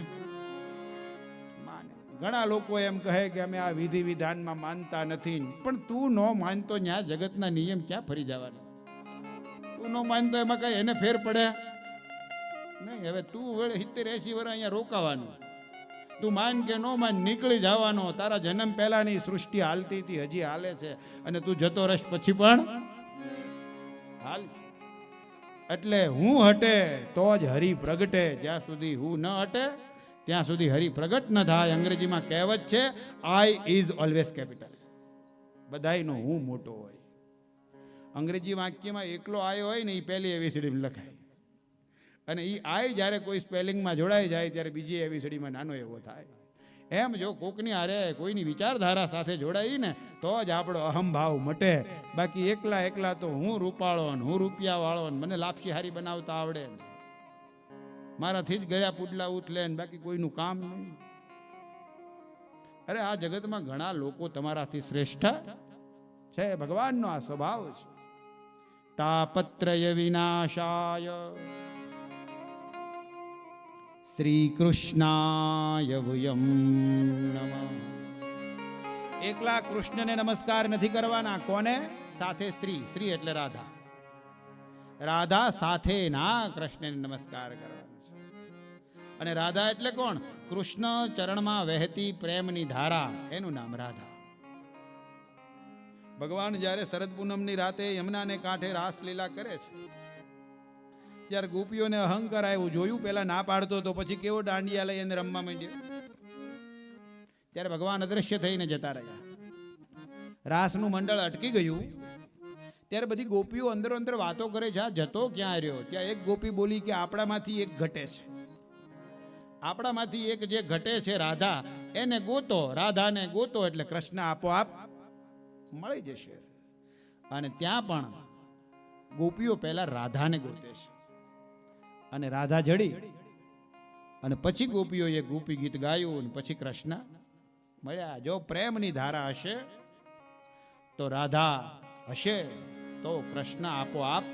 માને. ઘણા લોકો એમ કહે કે અમે આ વિધિ વિધાનમાં માનતા નથી, પણ તું ન માનતો ન્યા જગતના નિયમ ક્યાં ફરી જવાના? તું ન માનતો એમાં કઈ એને ફેર પડે નહીં. હવે તું 70-80 વર્ષ અહીંયા રોકાવાનું, તું માન કે ન માન નીકળી જવાનો. તારા જન્મ પહેલાની સૃષ્ટિ હાલતી હતી, હજી હાલે છે, અને તું જતો રસ પછી પણ હાલ. એટલે હું હટે તો જ હરિ પ્રગટે, જ્યાં સુધી હું ન હટે ત્યાં સુધી હરિ પ્રગટ ન થાય. અંગ્રેજીમાં કહેવત છે આઈ ઇઝ ઓલવેઝ કેપિટલ. બધાયનો હું મોટો હોય. અંગ્રેજી વાક્યમાં એકલો આય હોય ને એ પહેલી એબીસીડી લખાય, અને એ આય જ્યારે કોઈ સ્પેલિંગમાં જોડાઈ જાય ત્યારે બીજી એબીસીડીમાં નાનો એવો થાય. એમ જો કોકની હારે કોઈની વિચારધારા સાથે જોડાઈ ને તો જ આપણો અહંભાવ મટે. બાકી એકલા એકલા તો હું રૂપાળો ને હું રૂપિયા વાળો ને મને લાપસી હારી બનાવતા આવડે, મારાથી જ ગયા પુડલા ઉથલે ને બાકી કોઈનું કામ નહીં. અરે આ જગતમાં ઘણા લોકો તમારાથી શ્રેષ્ઠ છે. ભગવાનનો આ સ્વભાવ છે. તાપત્રય વિનાશાય શ્રી કૃષ્ણાય ભૂયં નમઃ. એકલા કૃષ્ણને નમસ્કાર નથી કરવાના. કોને? સાથે શ્રી. શ્રી એટલે રાધા. રાધા સાથે ના કૃષ્ણને નમસ્કાર કરવાના. અને રાધા એટલે કોણ? કૃષ્ણ ચરણમાં વહેતી પ્રેમની ધારા, એનું નામ રાધા. ભગવાન જ્યારે શરદ પૂનમની રાતે યમુનાને કાંઠે રાસલીલા કરે છે, ત્યારે ગોપીઓને અહંકાર આવ્યું. જોયું, પેલા ના પાડતો તો પછી કેવો દાંડિયા લઈ એને રમવા માંડ્યો. ત્યારે ભગવાન અદ્રશ્ય થઈને જતા રહ્યા. રાસનું મંડળ અટકી ગયું. ત્યારે બધી ગોપીઓ અંદર અંદર વાતો કરે છે, આ જતો ક્યાં રહ્યો? ત્યાં એક ગોપી બોલી કે આપણામાંથી એક ઘટે છે, આપણામાંથી એક જે ઘટે છે રાધા, એને ગોતો, રાધાને ગોતો એટલે કૃષ્ણ આપોઆપ મળી જશે. અને ત્યાં પણ ગોપીઓ પહેલા રાધાને ગોતે છે, અને રાધા જડી અને પછી ગોપીઓએ ગોપી ગીત ગાયું અને પછી કૃષ્ણ મળ્યા. જો પ્રેમની ધારા હશે તો રાધા હશે, તો કૃષ્ણ આપોઆપ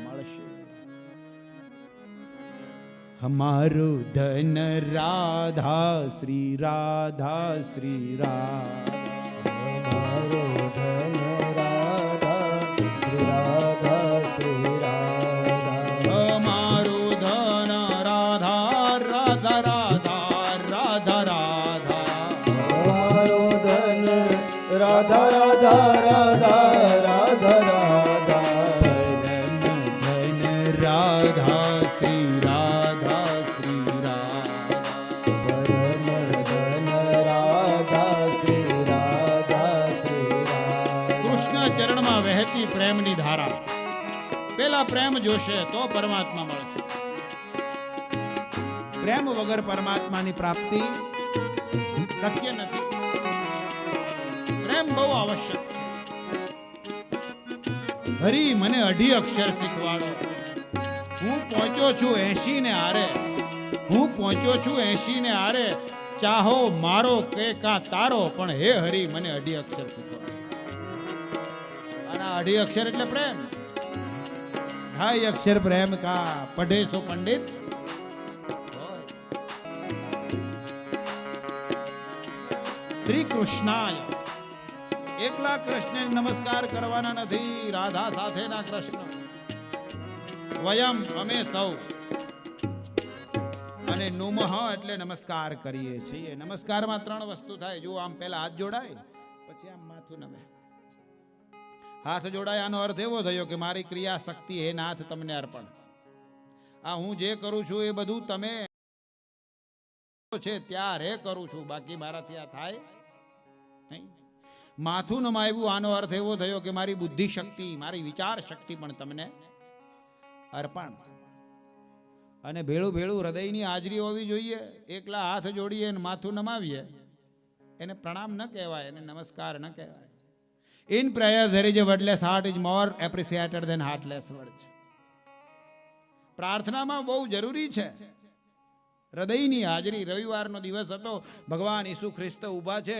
મળશે. હમારું ધન રાધા શ્રી રાધા શ્રી અમારો ધન રાધા શ્રી રાધા શ્રી રાધા. અમારું ધન રાધા રાધા રાધા રાધા રાધા. અમારો ધન રાધા રાધા રાધા રાધા રાધા. ધન રાધા શ્રી રાધા શ્રી રાધા. પરમ ધન રાધા શ્રી રાધા શ્રી રાધા. કૃષ્ણ ચરણમાં વહેતી પ્રેમની ધારા. પેલા પ્રેમ જોશે તો પરમાત્મા મળશે. પ્રેમ વગર પરમાત્માની પ્રાપ્તિ શક્ય નથી. પ્રેમ બહુ આવશ્યક છે. હરી મને 2.5 અક્ષર શીખવાડો. હું પહોંચ્યો છું 80 ને આરે, હું પહોંચ્યો છું 80 ને આરે. ચાહો મારો કે કા તારો, પણ હે હરી મને 2.5 અક્ષર શીખવાડો. અને 2.5 અક્ષર એટલે પ્રેમ. 2.5 અક્ષર પ્રેમ કા પઢે સો પંડિત. શ્રી કૃષ્ણાય. એકલા કૃષ્ણને નમસ્કાર કરવાના નથી, રાધા સાથેના કૃષ્ણ. વયમ અમે સૌ, અને નુમઃ એટલે નમસ્કાર કરીએ છીએ. નમસ્કારમાં 3 વસ્તુ થાય. જો આમ પહેલા હાથ જોડાય, પછી આમ માથું નમે. હાથ જોડાય આનો અર્થ એવો થયો કે મારી ક્રિયા શક્તિ હે નાથ તમને અર્પણ. આ હું જે કરું છું એ બધું તમે છે ત્યારે કરું છું, બાકી મારાથી આ થાય નહીં. માથું નમાવ્યું આનો અર્થ એવો થયો કે મારી બુદ્ધિ શક્તિ, મારી વિચાર શક્તિ પણ તમને અર્પણ. અને ભેળું ભેળું હૃદયની હાજરી હોવી જોઈએ. એકલા હાથ જોડીએ અને માથું નમાવીએ એને પ્રણામ ન કહેવાય, એને નમસ્કાર ન કહેવાય. In prayer there is a wordless heart is more appreciated than heartless words. પ્રાર્થનામાં બહુ જરૂરી છે હૃદયની હાજરી. રવિવારનો દિવસ હતો, ભગવાન ઈસુ ખ્રિસ્ત ઊભા છે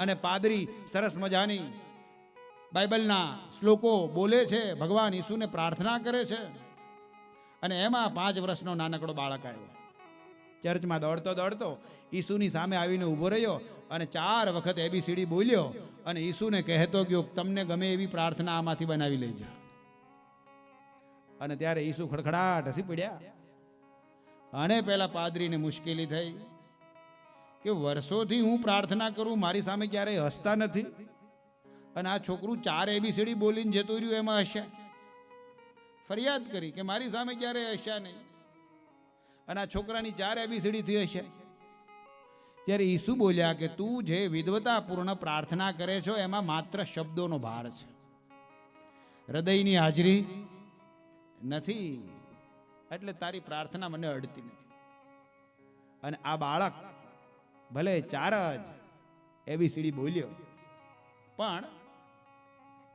અને પાદરી સરસ મજાની બાઇબલના શ્લોકો બોલે છે, ભગવાન ઈસુને પ્રાર્થના કરે છે. અને એમાં 5 વર્ષનો નાનકડો બાળક આવ્યો, ચર્ચમાં દોડતો દોડતો ઈસુની સામે આવીને ઊભો રહ્યો અને 4 વખત ABCD બોલ્યો અને ઈસુને કહેતો ગયો તમને ગમે એવી પ્રાર્થના આમાંથી બનાવી લેજો. અને ત્યારે ઈસુ ખડખડાટ હસી પડ્યા. અને પેલા પાદરીને મુશ્કેલી થઈ કે વર્ષોથી હું પ્રાર્થના કરું, મારી સામે ક્યારેય હસતા નથી, અને આ છોકરું 4 ABCD બોલીને જતું રહ્યું એમાં હસ્યા. ફરિયાદ કરી કે મારી સામે ક્યારેય હસ્યા નહીં, અને આ છોકરાની 4 ABCD થી હસ્યા. ત્યારે ઈસુ બોલ્યા કે તું જે વિદ્વતાપૂર્ણ પ્રાર્થના કરે છો એમાં માત્ર શબ્દોનો ભાર છે, હૃદયની હાજરી નથી, એટલે તારી પ્રાર્થના મને અડતી નથી. અને આ બાળક ભલે 4 જ ABCD બોલ્યો, પણ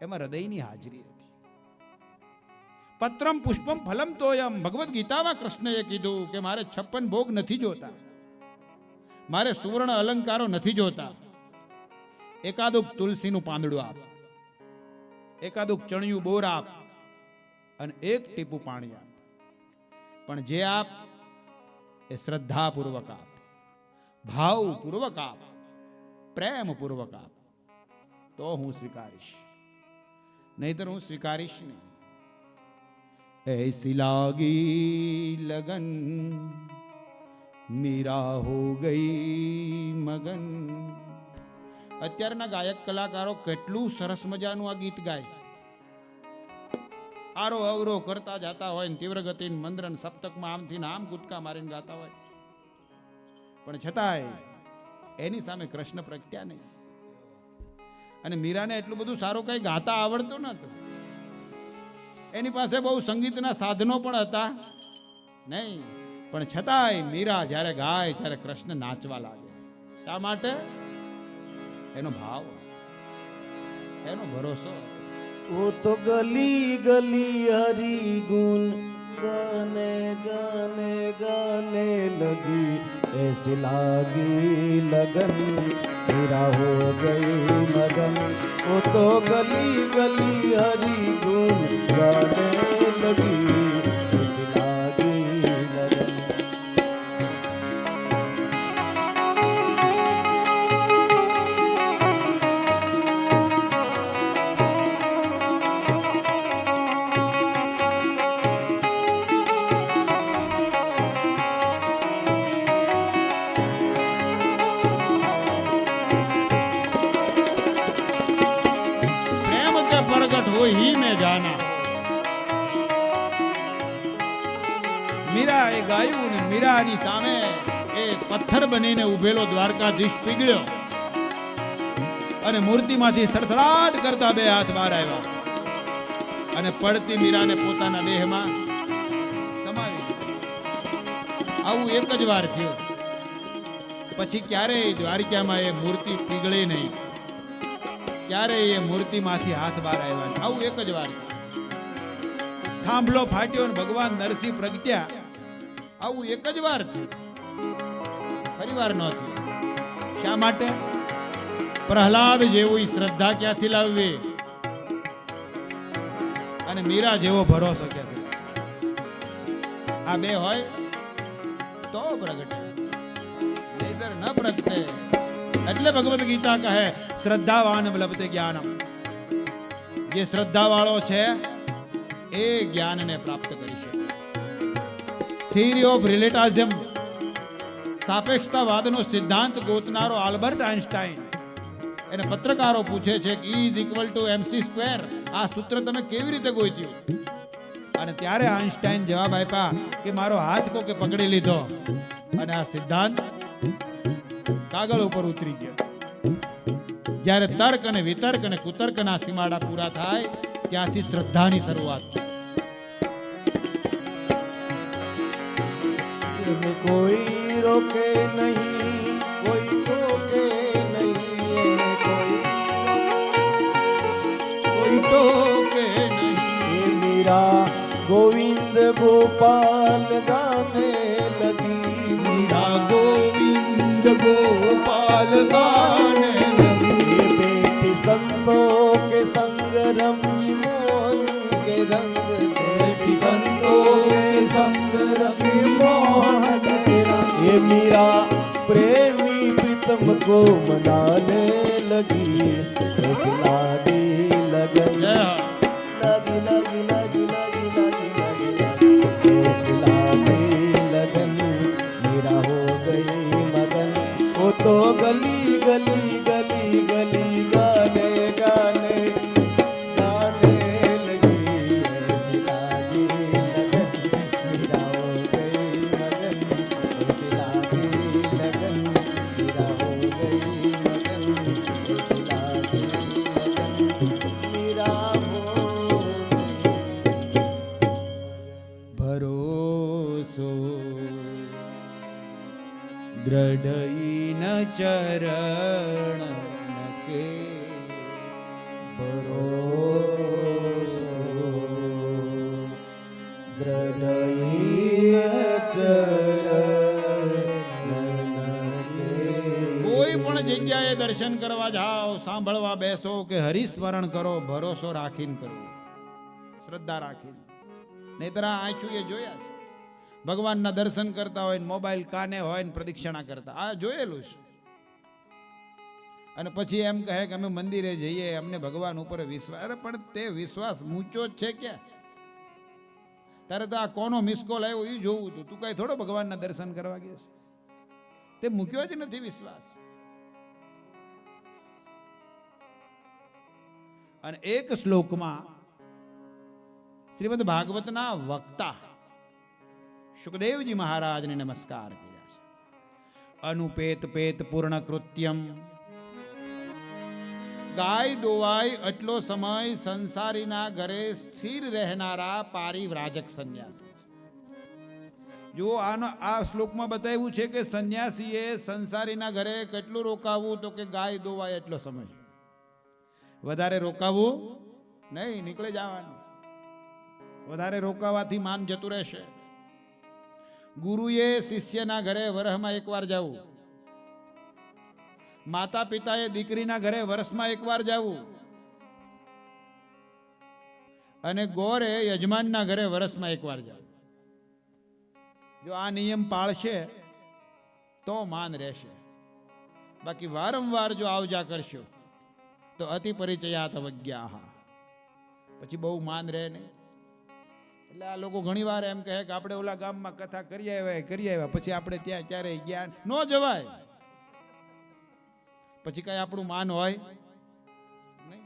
એમાં હૃદયની હાજરી હતી. પત્રમ પુષ્પમ ફલમ તોયમ. ભગવદ્ ગીતામાં કૃષ્ણએ કીધું કે મારે 56 ભોગ નથી જોતા, મારે સુવર્ણ અલંકારો નથી જોતા. એકાદુક તુલસીનું પાંદડું આપ, એકાદુક ચણિયું બોર આપ, અને 1 ટીપું પાણી આપ. પણ જે આપ એ શ્રદ્ધાપૂર્વક આપ, ભાવપૂર્વક આપ, પ્રેમપૂર્વક આપ, તો હું સ્વીકારીશ, નહીતર હું સ્વીકારીશ નહીં. ऐसी लागी लगन મીરા હો ગઈ મગન. અત્યારના ગાયક કલાકારો કેટલું સરસ મજાનું આ ગીત ગાય, આરો અવરો કરતા જતા હોય ને તીવ્ર ગતિ મંદ્રન સપ્તકમાં આમથી ને આમ કૂદકા મારીને ગાતા હોય, પણ છતાંય એની સામે કૃષ્ણ પ્રગટ્યા નહીં. અને મીરાને એટલું બધું સારું કઈ ગાતા આવડતું નતું. એની પાસે બહુ સંગીતના સાધનો પણ હતા નહીં, પણ છતાંય મીરા જ્યારે ગાય ત્યારે કૃષ્ણ નાચવા લાગે. શા માટે? એનો ભાવ, એનો ભરોસો. वो तो गली गली हरी गुन गाने गाने गाने लगी, ऐसी लागी लगन मेरा हो गई मगन. वो तो गली गली हरी गुन गाने लगी, ऐसी लागी लगन. प्रगट हो ही में जाना. મીરા એ ગાયું ને મીરાની સામે એ પથ્થર બનીને ઉભેલો દ્વારકાધીશ પીગળ્યો અને મૂર્તિમાંથી સડસડાટ કરતા બે હાથ બહાર આવ્યા અને પડતી મીરાને પોતાના દેહમાં સમાવી દીધી. આવું એક જ વાર થયું, પછી ક્યારેય દ્વારિકામાં એ મૂર્તિ પીગળી નહીં, ક્યારેય એ મૂર્તિમાંથી હાથ બહાર આવ્યા. આવું એક જ વાર. થાંભલો ફાટ્યો અને ભગવાન નરસિંહ પ્રગટ્યા. આવું એક જ વાર થયું, ફરી વાર ન થયું. શા માટે? પ્રહલાદ જેવી શ્રદ્ધા ક્યાંથી લાવવી અને મીરા જેવો ભરોસો ક્યાંથી? આ બે હોય તો પ્રગટે, નહીતર ન પ્રગટે. એટલે ભગવદ ગીતા કહે શ્રદ્ધાવાન લભતે જ્ઞાનમ. જે શ્રદ્ધા વાળો છે એ જ્ઞાનને પ્રાપ્ત કરી શકે. થિયરી ઓફ રિલેટિવિઝમ, સાપેક્ષતાવાદનો સિદ્ધાંત ગોતનારો આલ્બર્ટ આઇન્સ્ટાઈન, એને પત્રકારો પૂછે છે કે E = mc². આ સૂત્ર તમે કેવી રીતે ગોત્યું? અને ત્યારે આઇન્સ્ટાઈન જવાબ આપ્યા કે મારો હાથ કોકે પકડી લીધો અને આ સિદ્ધાંત કાગળ ઉપર ઉતરી ગયો. જ્યારે તર્ક અને વિતર્ક અને કુતર્કના સીમાડા પૂરા થાય ત્યાંથી શ્રદ્ધાની શરૂઆત થાય. कोई रोके नहीं, कोई टोके नहीं, કોઈ ટોકે નહીં. ये मीरा गोविंद गोपाल गाने लगी, મીરા ગોવિંદ ગોપાલ ગાને લગી. ये बेटी संतों के संग रमी मोहन के रंग, बेटी संतों के संग रमी मोहन के रंग. ये मीरा प्रेमी प्रीतम को मनाने लगी, ऐसी लागी लगन. लगी लगी लगी लगी लगी लगी, ऐसी लागी लगन मेरा हो गई मगन. वो तो गली गली गली गली गाने गाने गाने लगी, ऐसी लागी लगन मेरा हो गई मगन. ऐसी लागी लगन मेरा हो गई मगन, ऐसी लागी लगन मेरा हो गई. ભરોસો દ્રઢઈ ન ચરણ કે ભરોસો દ્રઢઈ ચરણ કે. કોઈ પણ જગ્યાએ દર્શન કરવા જાઓ, સાંભળવા બેસો કે હરિસ્મરણ કરો, ભરોસો રાખીને કરવું, શ્રદ્ધા રાખીને. નહીતર આ આંખું એ જોયા છે, ભગવાનના દર્શન કરતા હોય ને મોબાઈલ કાને હોય ને પ્રદક્ષિણા કરતા, આ જોયેલું છે. અને પછી એમ કહે કે અમે મંદિરે જઈએ, અમને ભગવાન ઉપર વિશ્વાસ. અરે પણ તે વિશ્વાસ મૂચો જ છે ક્યાં? તારે તો આ કોનો મિસ કોલ આવ્યો એ જોવું હતું. તું કઈ થોડો ભગવાનના દર્શન કરવા ગયા છે? તે મૂક્યો જ નથી વિશ્વાસ. અને એક શ્લોકમાં શ્રીમદ ભાગવતના વક્તા શુકદેવજી મહારાજને નમસ્કાર કર્યા છે. અનુપેત પેત પૂર્ણ કૃત્યમ, ગાય દોવાય એટલો સમય સંસારીના ઘરે સ્થિર રહેનારા પારિવ્રાજક સંન્યાસી. જો આ શ્લોકમાં બતાવ્યું છે કે સંન્યાસીએ સંસારીના ઘરે કેટલું રોકાવું, તો કે ગાય દોવાય એટલો સમય. વધારે રોકાવું નહીં, નીકળી જવાનું. વધારે રોકાવાથી માન જતું રહેશે. ગુરુએ શિષ્યના ઘરે વરસમાં એકવાર જવું, માતા પિતાએ દીકરીના ઘરે વર્ષમાં એકવાર જવું, અને ગોરે યજમાનના ઘરે વર્ષમાં એકવાર જવું. જો આ નિયમ પાળશે તો માન રહેશે. બાકી વારંવાર જો આવજા કરશો તો અતિ પરિચયાત અવજ્ઞાહ, પછી બહુ માન રહે નહીં. એટલે આ લોકો ઘણી વાર એમ કહે કે આપણે ઓલા ગામમાં કથા કરી આવ્યા, પછી આપણે ત્યાં ક્યારેય ગયા ન જવાય, પછી કઈ આપણું માન હોય નહીં.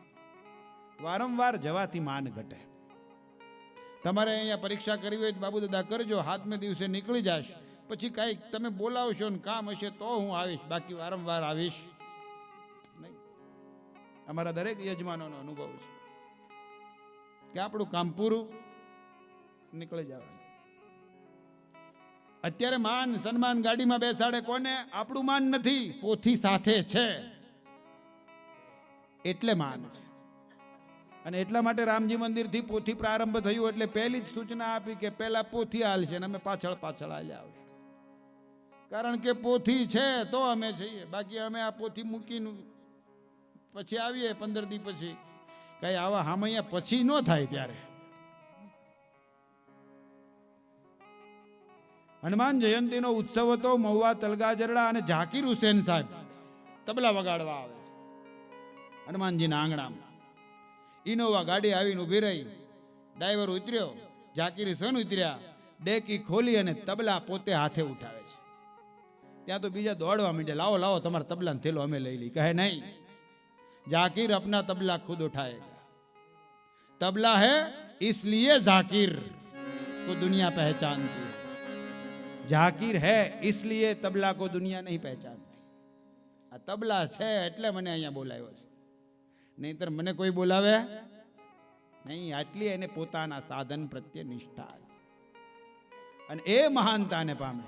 વારંવાર જવાથી માન ઘટે. તમારે અહીંયા પરીક્ષા કરવી હોય તો બાબુ દાદા કરજો, હાથમે દિવસે નીકળી જશ. પછી કાંઈક તમે બોલાવશો ને કામ હશે તો હું આવીશ, બાકી વારંવાર આવીશ નહીં. અમારા દરેક યજમાનોનો અનુભવ છે કે આપણું કામ પૂરું, નીકળી જવાનું. અત્યારે માન સન્માન ગાડીમાં બેસાડે કોને? આપણું માન નથી, પોથી સાથે છે એટલે માન છે. અને એટલા માટે રામજી મંદિરથી પોથી પ્રારંભ થયું, એટલે પહેલી જ સૂચના આપી કે પહેલા પોથી હાલશે ને અમે પાછળ પાછળ હાલ્યા આવશે. કારણ કે પોથી છે તો અમે છીએ, બાકી અમે આ પોથી મૂકીને પછી આવીએ 15 દી પછી, કઈ આવા હામૈયા પછી ન થાય. ત્યારે હનુમાન જયંતીનો ઉત્સવ હતો. મહુવા તલગાજરડા અને ઝાકીર હુસેન સાહેબ તબલા વગાડવા આવે છે હનુમાનજીના આંગણામાં. ઇનોવા ગાડી આવીને ઊભી રહી, ડ્રાઈવર ઉતર્યો, ઝાકીર હુસેન ઉતર્યા, ડેકી ખોલી અને તબલા પોતે હાથે ઉઠાવે છે. ત્યાં તો બીજા દોડવા માંડ્યા, લાવો લાવો તમારા તબલાનો થેલો અમે લઈ લઈ. કહે નહીં, जाकिर अपना तबला खुद उठाएगा. तबला है इसलिए जाकिर को दुनिया पहचानती है. जाकिर है इसलिए तबला को दुनिया नहीं पहचानती. आ तबला છે એટલે મને અહીંયા બોલાવ્યો છે, નહીંતર મને કોઈ બોલાવે નહીં. આટલી એને પોતાના સાધન પ્રત્યે નિષ્ઠા, અને એ મહાનતાને પામે.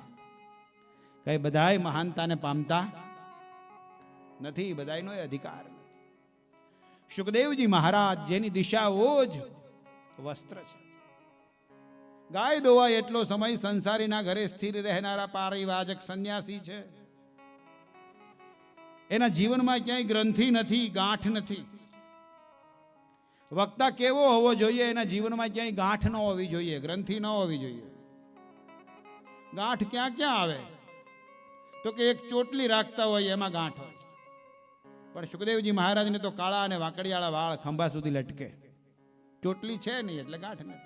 કઈ બધાય મહાનતાને પામતા નથી, બધાયનો એ અધિકાર. સુખદેવજી મહારાજ જેની દિશાઓ જ વસ્ત્ર છે. ગાય દોવાય એટલો સમય સંસારીના ઘરે સ્થિર રહેનારા પારિવાજક સંન્યાસી છે. એના જીવનમાં ક્યાંય ગ્રંથિ નથી, ગાંઠ નથી. વક્તા કેવો હોવો જોઈએ? એના જીવનમાં ક્યાંય ગાંઠ ન હોવી જોઈએ, ગ્રંથિ ન હોવી જોઈએ. ગાંઠ ક્યાં ક્યાં આવે? તો કે એક ચોટલી રાખતા હોય એમાં ગાંઠ હોય. પણ સુખદેવજી મહારાજને તો કાળા અને વાંકડિયાળા વાળ ખંભા સુધી લટકે, ચોટલી છે નહીં એટલે ગાંઠ નથી.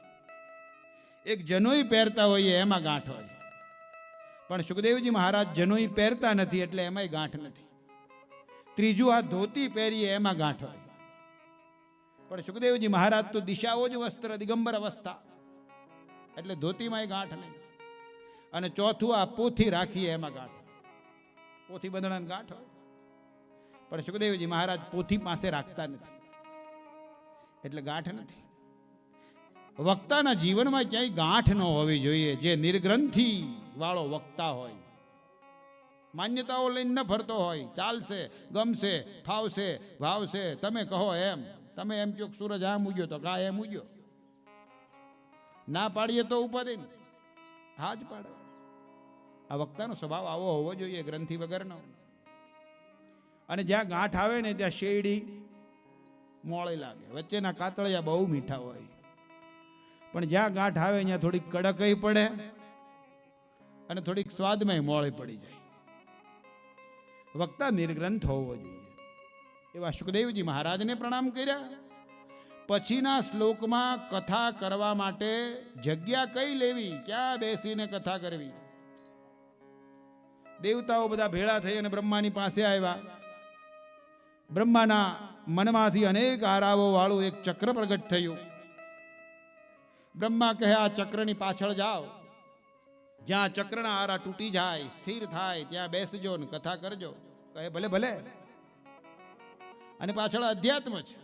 એક જનોઈ પહેરતા હોઈએ એમાં ગાંઠ હોય, પણ સુખદેવજી મહારાજ જનોઈ પહેરતા નથી એટલે એમાંય ગાંઠ નથી. ત્રીજું આ ધોતી પહેરીએ એમાં ગાંઠ હોય, પણ સુખદેવજી મહારાજ તો દિશાઓ જ વસ્ત્ર, દિગંબર અવસ્થા, એટલે ધોતીમાંય ગાંઠ નહીં. અને ચોથું આ પોથી રાખીએ એમાં ગાંઠ, પોથી બંધણાની ગાંઠ હોય. પણ સુખદેવજી મહારાજ પોથી પાસે રાખતા નથી એટલે ગાંઠ નથી. વક્તાના જીવનમાં ક્યાંય ગાંઠ ન હોવી જોઈએ. જે નિર્ગ્રંથિ વાળો વક્તા હોય, માન્યતાઓ લઈને ન ફરતો હોય, ચાલશે, ગમશે, ફાવશે, ભાવશે, તમે કહો એમ. તમે એમ કહો સૂરજ આમ ઉગ્યો તો કા એમ ઉગ્યો, ના પાડીએ તો ઉપાધિ હા જ પાડો. આ વક્તાનો સ્વભાવ આવો હોવો જોઈએ, ગ્રંથિ વગરનો. અને જ્યાં ગાંઠ આવે ને ત્યાં શેરડી મોળી લાગે, વચ્ચેના કાતળિયા બહુ મીઠા હોય. પણ જ્યાં ગાંઠ આવે ત્યાં થોડીક કડકઈ પડે અને થોડીક સ્વાદમાં મોળી પડી જાય. વક્તા નિર્ગ્રંથ હોવો જોઈએ. એવા સુખદેવજી મહારાજને પ્રણામ કર્યા. પછીના શ્લોકમાં કથા કરવા માટે જગ્યા કઈ લેવી, ક્યાં બેસીને કથા કરવી. દેવતાઓ બધા ભેળા થઈ અને બ્રહ્માની પાસે આવ્યા. બ્રહ્માના મનમાંથી અનેક આરાવો વાળું એક ચક્ર પ્રગટ થયું. બ્રહ્મા કહે, આ ચક્રની પાછળ જાઓ, જ્યાં ચક્રના આરા તૂટી જાય, સ્થિર થાય, ત્યાં બેસજો ને કથા કરજો. કહે ભલે ભલે. અને પાછળ અધ્યાત્મ છે.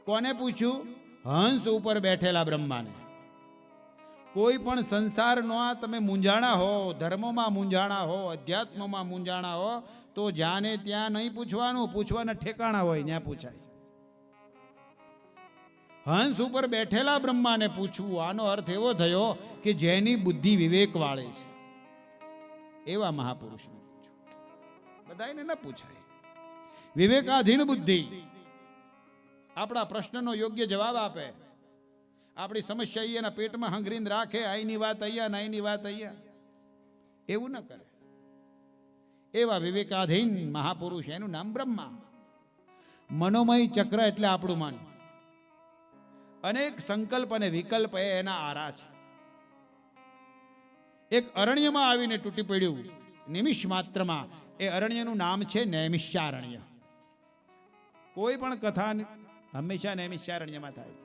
કોને પૂછ્યું? હંસ ઉપર બેઠેલા બ્રહ્માને. કોઈ પણ સંસારનો તમે મૂંઝાણા હો, ધર્મમાં મૂંઝાણા હો, અધ્યાત્મમાં મૂંઝાણા હો, તો જ્યાંને ત્યાં નહીં પૂછવાનું, પૂછવાના ઠેકાણા હોય ત્યાં પૂછાય. હંસ ઉપર બેઠેલા બ્રહ્માને પૂછવું, આનો અર્થ એવો થયો કે જેની બુદ્ધિ વિવેક વાળે છે એવા મહાપુરુષને પૂછવું. બધાને ન પૂછાય. વિવેકાધીન બુદ્ધિ આપણા પ્રશ્નનો યોગ્ય જવાબ આપે. આપણી સમસ્યા અહીંયાના પેટમાં હંગરીને રાખે, અહીંની વાત અહીંયા ને અહીંની વાત અહીંયા, એવું ન કરે. એવા વિવેકાધીન મહાપુરુષ, એનું નામ બ્રહ્મા. મનોમય ચક્ર એટલે આપણું મન. અનેક સંકલ્પ અને વિકલ્પ એના આરા છે. એક અરણ્યમાં આવીને તૂટી પડ્યું નિમિષ માત્રમાં. એ અરણ્યનું નામ છે નૈમિષારણ્ય. કોઈ પણ કથા હંમેશા નૈમિષારણ્યમાં થાય.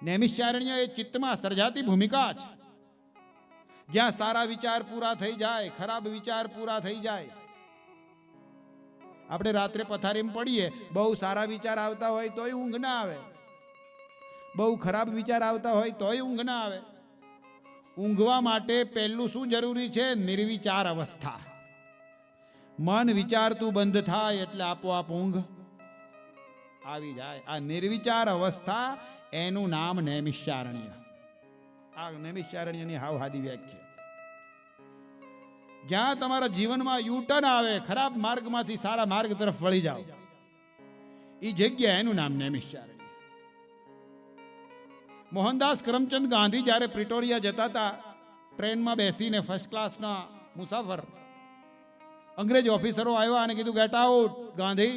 નૈમિષારણ્ય એ ચિત્તમાં સર્જાતી ભૂમિકા છે, જ્યાં સારા વિચાર પૂરા થઈ જાય, ખરાબ વિચાર પૂરા થઈ જાય. આપણે રાત્રે પથારીમાં પડીએ, બહુ સારા વિચાર આવતા હોય તોય ઊંઘ ના આવે, બહુ ખરાબ વિચાર આવતા હોય તોય ઊંઘ ના આવે. ઊંઘવા માટે પહેલું શું જરૂરી છે? નિર્વિચાર અવસ્થા. મન વિચારતું બંધ થાય એટલે આપોઆપ ઊંઘ આવી જાય. આ નિર્વિચાર અવસ્થા, એનું નામ નૈમિષારણ્ય. આ નૈમિષારણ્યની હાવ હાદી વ્યાખ્યા. જ્યાં તમારા જીવનમાં યુટર્ન આવે, ખરાબ માર્ગમાંથી સારા માર્ગ તરફ વળી જાઓ, એ જગ્યા, એનું નામ નૈમિષારણ્ય. મોહનદાસ કરમચંદ ગાંધી જ્યારે પ્રિટોરિયા જતા હતા, ટ્રેનમાં બેસીને ફર્સ્ટ ક્લાસના મુસાફર, અંગ્રેજ ઓફિસરો આવ્યા અને કીધું, ગેટ આઉટ ગાંધી,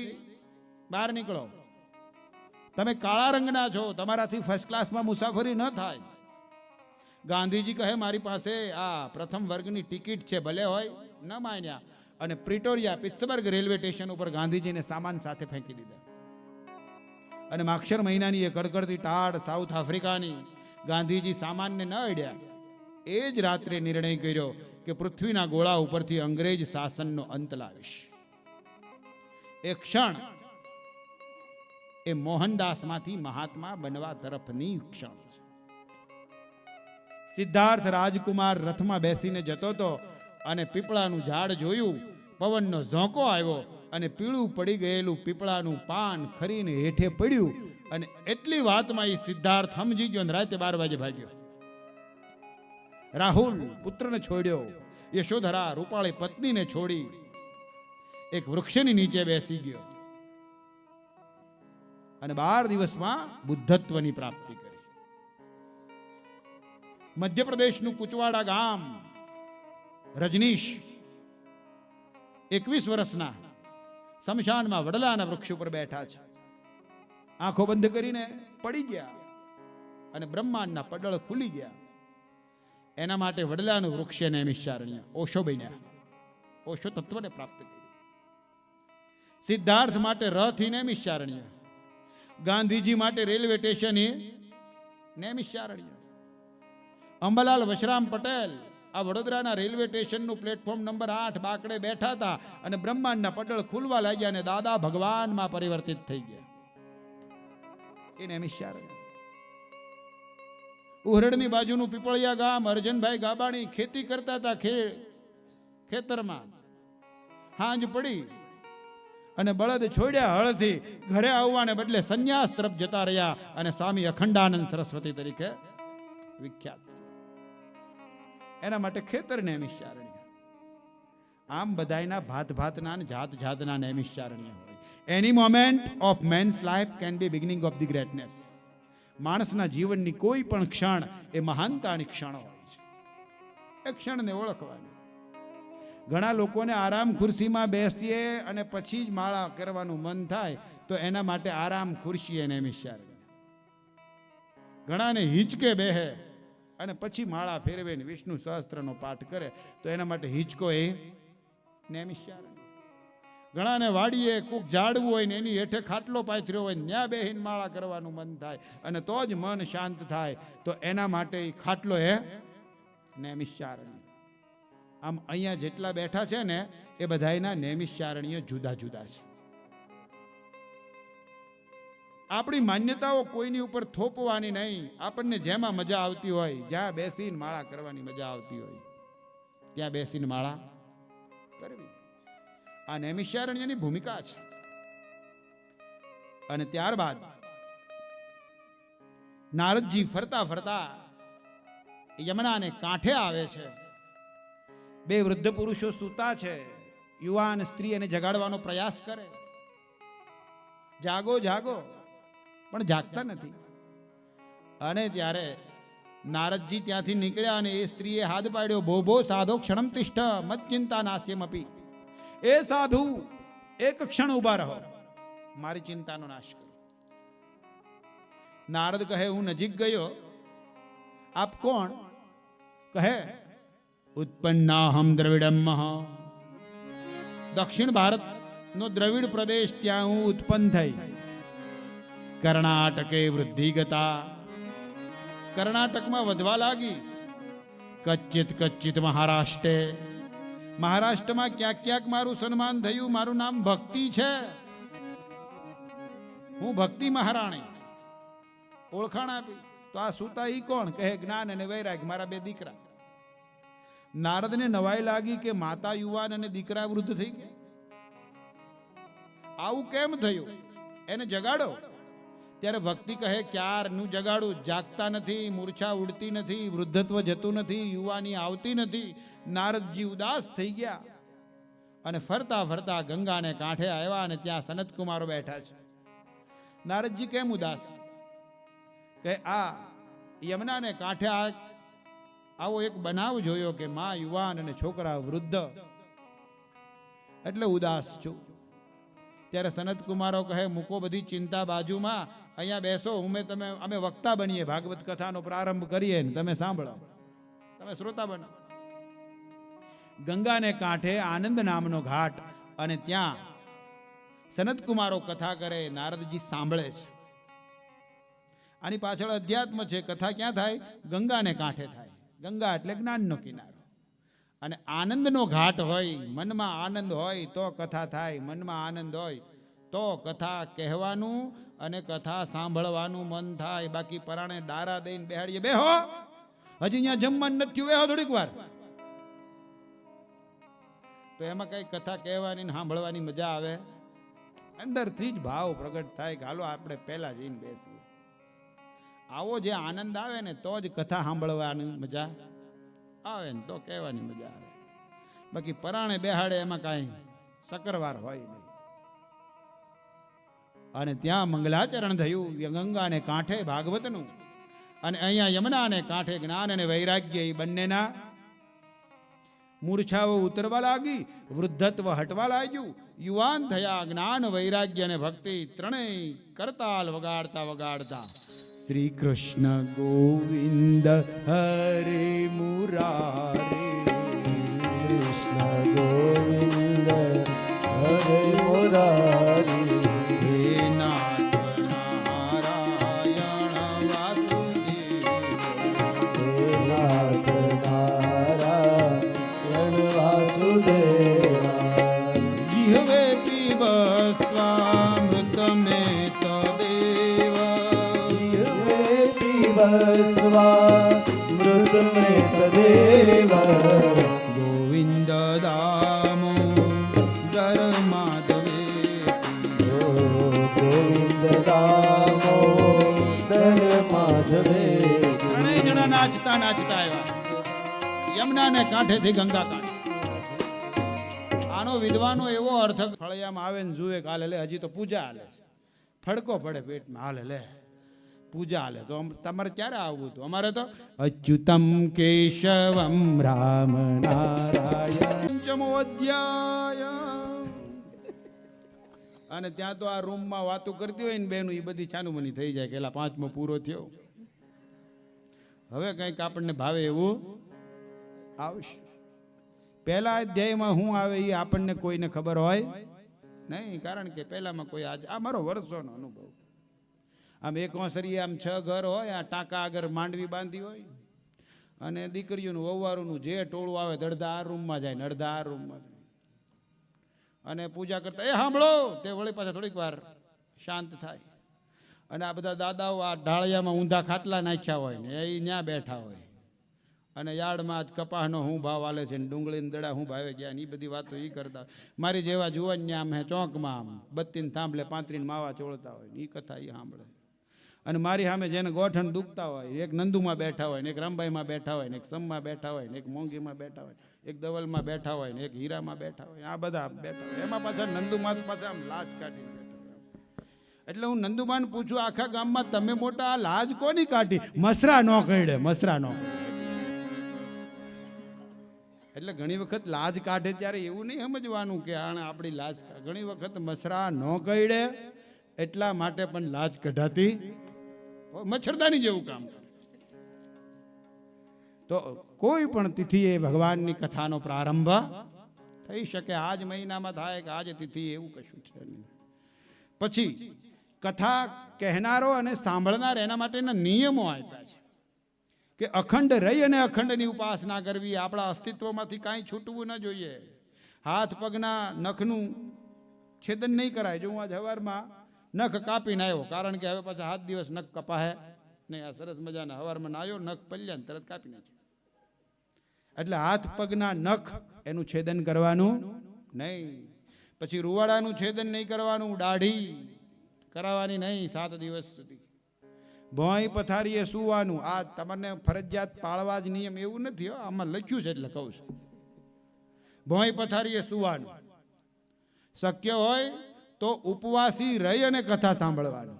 બહાર નીકળો, તમે કાળા રંગના છો, તમારાથી ફર્સ્ટ ક્લાસમાં મુસાફરી ન થાય. ગાંધીજી કહે, મારી પાસે આ પ્રથમ વર્ગની ટિકિટ છે, ભલે હોય. ન માન્યા અને પ્રિટોરિયા, પિટ્સબર્ગ રેલવે સ્ટેશન ઉપર ગાંધીજીને સામાન સાથે ફેંકી દીધા. અને માક્ષર મહિનાની એ કડકડતી ટાળ સાઉથ આફ્રિકાની, ગાંધીજી સામાનને ન અડ્યા. એ જ રાત્રે નિર્ણય કર્યો કે પૃથ્વીના ગોળા ઉપરથી અંગ્રેજ શાસનનો અંત લાવીશ. એ ક્ષણ એ મોહનદાસમાંથી મહાત્મા બનવા તરફની ક્ષણ છે. સિદ્ધાર્થ રાજકુમાર રથમાં બેસીને જતો હતો અને પીપળાનું ઝાડ જોયું, પવનનો ઝોંકો આવ્યો અને પીળું પડી ગયેલું પીપળાનું પાન ખરીને હેઠે પડ્યું. અને એટલી વાતમાં એ સિદ્ધાર્થ સમજી ગયો અને રાતે 12 વાગે ભાગ્યો. રાહુલ પુત્રને છોડ્યો, યશોધરા રૂપાળી પત્નીને છોડી એક વૃક્ષની નીચે બેસી ગયો અને 12 દિવસમાં બુદ્ધત્વની પ્રાપ્તિ કરી. મધ્યપ્રદેશનું કુચવાડા ગામ, રજનીશ 21 વર્ષના શમશાનમાં વડલાના વૃક્ષ ઉપર બેઠા છે. આંખો બંધ કરીને પડી ગયા અને બ્રહ્માંડના પડળ ખુલી ગયા. એના માટે વડલાનું વૃક્ષ નૈમિષારણ્ય, ઓશો બન્યા, ઓશો તત્વને પ્રાપ્ત કર્યું. સિદ્ધાર્થ માટે રથ નૈમિષારણ્ય, ગાંધીજી માટે રેલવે સ્ટેશન નૈમિષારણ્ય. અંબાલાલ વશરામ પટેલ આ વડોદરાના રેલવે સ્ટેશનનું પ્લેટફોર્મ નંબર 8 બાકડે બેઠા હતા અને બ્રહ્માંડના પડળ ખુલવા લાગ્યા અને દાદા ભગવાનમાં પરિવર્તિત થઈ ગયા. એ નૈમિષારણ્ય. ઉહરડની બાજુનું પીપળિયા ગામ, અર્જનભાઈ ગાબાણી ખેતી કરતા હતા. ખેતરમાં હાંજ પડી અને બળદ છોડ્યા હળથી ઘરે આવવાને બદલે સંન્યાસ તરફ જતા રહ્યા અને સ્વામી અખંડાનંદ સરસ્વતી તરીકે વિખ્યાત. એના માટે ખેતર નૈમિષારણ્ય. આમ બધાયના ભાત ભાતના જાત જાતના નૈમિષારણ્ય હોય. Any moment of man's life can be beginning of the greatness. માણસના જીવનની કોઈ પણ ક્ષણ એ મહાનતાની ક્ષણ હોય છે. એ ક્ષણને ઓળખવાની. ઘણા લોકોને આરામ ખુરશીમાં બેસીએ અને પછી જ માળા કરવાનું મન થાય તો એના માટે આરામ ખુરશી એને નૈમિષારણ્ય. ઘણાને હિંચકે બેહે અને પછી માળા ફેરવે ને વિષ્ણુ સહસ્ત્રનો પાઠ કરે તો એના માટે હિંચકો એ નૈમિષારણ્ય. ઘણાને વાડીએ કોક ઝાડવું હોય ને એની હેઠે ખાટલો પાથર્યો હોય ત્યાં બેહીને માળા કરવાનું મન થાય અને તો જ મન શાંત થાય, તો એના માટે ઈ ખાટલો એ નૈમિષારણ્ય. આમ અહીંયા જેટલા બેઠા છે ને એ બધાયના નૈમિષારણ્ય જુદા જુદા છે. આપણી માન્યતાઓ કોઈની ઉપર થોપવાની નહીં. આપણને જેમાં મજા આવતી હોય, જ્યાં બેસીને માળા કરવાની મજા આવતી હોય ત્યાં બેસીને માળા કરવી, આ નૈમિષારણ્યની ભૂમિકા છે. અને ત્યારબાદ નારદજી ફરતા ફરતા યમુનાને કાંઠે આવે છે. બે વૃદ્ધ પુરુષો સૂતા છે. યુવાન સ્ત્રી એને જગાડવાનો પ્રયાસ કરે, જાગો જાગો, પણ જાગતા નથી. અને ત્યારે નારદજી ત્યાંથી નીકળ્યા અને એ સ્ત્રીએ હાથ પાડ્યો, ભો ભો સાધો ક્ષણમ તિષ્ઠ મત ચિંતા નાસ્યમ અપી. એ સાધુ એક ક્ષણ ઉભા રહો, મારી ચિંતાનો નાશ કરો. નારદ કહે, હું નજીક ગયો. આપ કોણ? કહે, ઉત્પન્નાહમ દ્રવિડમ દક્ષિણ ભારતનો દ્રવિડ પ્રદેશ, ત્યાં હું ઉત્પન્ન થઈ. કર્ણાટકે વૃદ્ધિગતા, કર્ણાટકમાં વધવા લાગી. કચ્ચિત કચ્ચિત મહારાષ્ટ્રે, મહારાષ્ટ્રમાં ક્યાંક ક્યાંક મારું સન્માન થયું. મારું નામ ભક્તિ છે, હું ભક્તિ મહારાણી. ઓળખાણ આપી. તો આ સૂતા ઈ કોણ? કહે, જ્ઞાન અને વૈરાગ, મારા બે દીકરા. નારદને નવાઈ લાગી કે માતા યુવાન અને દીકરા વૃદ્ધ થઈ ગયા. આવું કેમ થયું? એને જગાડો. ત્યારે ભક્તિ કહે, ક્યારનું જગાડું, જાગતા નથી, મૂર્છા ઉડતી નથી, વૃદ્ધત્વ જતું નથી, યુવાની આવતી નથી. નારદજી ઉદાસ થઈ ગયા અને ફરતા ફરતા ગંગાને કાંઠે આવ્યા અને ત્યાં સનત કુમારો બેઠા છે. નારદજી કેમ ઉદાસ? કે આ યમુનાને કાંઠે આવો એક બનાવ જોયો કે માં યુવાન અને છોકરા વૃદ્ધ, એટલે ઉદાસ છું. ત્યારે સનત કુમારો કહે, મૂકો બધી ચિંતા બાજુમાં, અહીંયા બેસો, અમે વક્તા બનીએ, ભાગવત કથાનો પ્રારંભ કરીએ ને તમે સાંભળો, તમે શ્રોતા બનો. ગંગાને કાંઠે આનંદ નામનો ઘાટ, અને ત્યાં સનત કુમારો કથા કરે, નારદજી સાંભળે છે. આની પાછળ અધ્યાત્મ છે. કથા ક્યાં થાય? ગંગાને કાંઠે થાય. ગંગા એટલે જ્ઞાનનો કિનારો. અને આનંદનો ઘાટ હોય, મનમાં આનંદ હોય તો કથા થાય. મનમાં આનંદ હોય તો કથા કહેવાનું અને કથા સાંભળવાનું મન થાય. બાકી પરાણે ડારા દઈને બેહાડીએ, બેહો, હજી અહીંયા જમવાનું નથી, બેહો થોડીક વાર, તો એમાં કઈ કથા કહેવાની ને સાંભળવાની મજા આવે? અંદરથી જ ભાવ પ્રગટ થાય કે હાલો આપણે પહેલા જઈને બેસીએ. આવો જે આનંદ આવે ને તો જ કથા સાંભળવાની મજા આવે ને તો કહેવાની મજા આવે. બાકી પરાણે બેહાડે એમાં કાંઈ શકરવાર હોય નહીં. અને ત્યાં મંગલાચરણ થયું ગંગાને કાંઠે ભાગવતનું, અને અહીંયા યમુનાને કાંઠે જ્ઞાન અને વૈરાગ્ય એ બંનેના મૂર્છાઓ ઉતરવા લાગી, વૃદ્ધત્વ હટવા લાગ્યું. યુવાન થયા. જ્ઞાન વૈરાગ્ય અને ભક્તિ ત્રણેય કરતાલ વગાડતા વગાડતા શ્રી કૃષ્ણ ગોવિંદ હરે મુરારે, કૃષ્ણ ગોવિંદ હરે મુરારી, હે નાથ નારાયણ વાસુદેવ, હે નાથ નારાયણ વાસુદેવા, જીહવે પીબસ્વામૃતમે તદેવ, જીવે પીબસ્વા મૃતમૃત દેવ, ગોવિંદ દામોદર માધવે, ગોવિંદ દામોદર માધવે. ત્રણેય જણા નાચતા નાચતા આવ્યા યમુનાને કાંઠેથી ગંગા કાંઠે. આનો વિદ્વાનો એવો અર્થ ફળિયામાં આવે ને જુએ કે હાલે લે, હજી તો પૂજા હાલે છે, ફડકો પડે પેટમાં, હાલે લે પૂજા હાલે. તો તમારે ક્યારે આવવું હતું? અમારે તો અચ્યુતમ કેશવમ રામ નારાયણ પંચમો અધ્યાય. અને ત્યાં તો આ રૂમમાં વાતો કરતી હોય ને બેનું, એ બધી છાનુમની થઈ જાય કે એલા પાંચમો પૂરો થયો. હવે કંઈક આપણને ભાવે એવું આવશે. પહેલા અધ્યાયમાં શું આવે એ આપણને કોઈને ખબર હોય નહીં, કારણ કે પહેલામાં કોઈ આ મારો વર્ષોનો અનુભવ. આમ એક ઓસરી આમ 6 ઘર હોય, આ ટાંકા આગળ માંડવી બાંધી હોય, અને દીકરીઓનું વવારુનું જે ટોળું આવે અડધા આ રૂમમાં જાય ને અડધા આ રૂમમાં જાય, અને પૂજા કરતા એ સાંભળો તે વળી પાછા થોડીક વાર શાંત થાય. અને આ બધા દાદાઓ આ ઢાળિયામાં ઊંધા ખાટલા નાખ્યા હોય ને એ ત્યાં બેઠા હોય, અને યાર્ડમાં જ કપાસનો શું ભાવ આલે છે ને ડુંગળીના દડા શું ભાવે ગયા ને એ બધી વાતો એ કરતા. મારી જેવા જુવાન આમ હે ચોકમાં આમ બત્તીને થાંભલે 35 માવા ચોળતા હોય ને એ કથા એ સાંભળે. અને મારી સામે જેને ગોઠણ દુખતા હોય, એક નંદુમાં બેઠા હોય ને એક રામબાઈમાં બેઠા હોય ને એક સમમાં બેઠા હોય ને એક મોંઘીમાં બેઠા હોય, એક દવલમાં બેઠા હોય ને એક હીરામાં બેઠા હોય, આ બધા બેઠા હોય. એમાં પાછા નંદુમાં પાછા આમ લાજ કાઢી બેઠા. એટલે હું નંદુમાન પૂછું, આખા ગામમાં તમે મોટા આ લાજ કોની કાઢી? મસરા નો કઈડે, મસરા નો. એટલે ઘણી વખત લાજ કાઢે ત્યારે એવું નહીં સમજવાનું કે આને આપણી લાજ. ઘણી વખત મસરા નો કઈડે એટલા માટે પણ લાજ કઢાતી મચ્છરદાની જેવું કામ કરે. તો કોઈ પણ તિથિએ ભગવાનની કથાનો પ્રારંભ થઈ શકે. આજ મહિનામાં થાય કે આજ તિથિ, એવું કશું છે નહીં. પછી કથા કહેનારો અને સાંભળનાર એના માટેના નિયમો આપ્યા છે કે અખંડ રહી અને અખંડની ઉપાસના કરવી. આપણા અસ્તિત્વમાંથી કાંઈ છૂટવું ન જોઈએ. હાથ પગના નખનું છેદન નહીં કરાય. જો હું આજ સવારમાં નખ કાપીને આવ્યો, કારણ કે હવે પાછા 7 દિવસ નખ કપાહે નહીં. આ સરસ મજાના સવારમાં આવ્યો, નખ પલ્યા તરત કાપી નાખ્યો. એટલે હાથ પગના નખ એનું છેદન કરવાનું નહીં. પછી રૂવાડાનું છેદન નહીં કરવાનું, દાઢી કરાવવાની નહીં 7 દિવસ સુધી. ભોંય પથારીએ સૂવાનું. આ તમને ફરજિયાત પાળવા જ નિયમ એવું નથી, આમાં લખ્યું છે એટલે કહું છું. ભોંય પથારીએ સૂવાનું. શક્ય હોય તો ઉપવાસી રહી અને કથા સાંભળવાનું.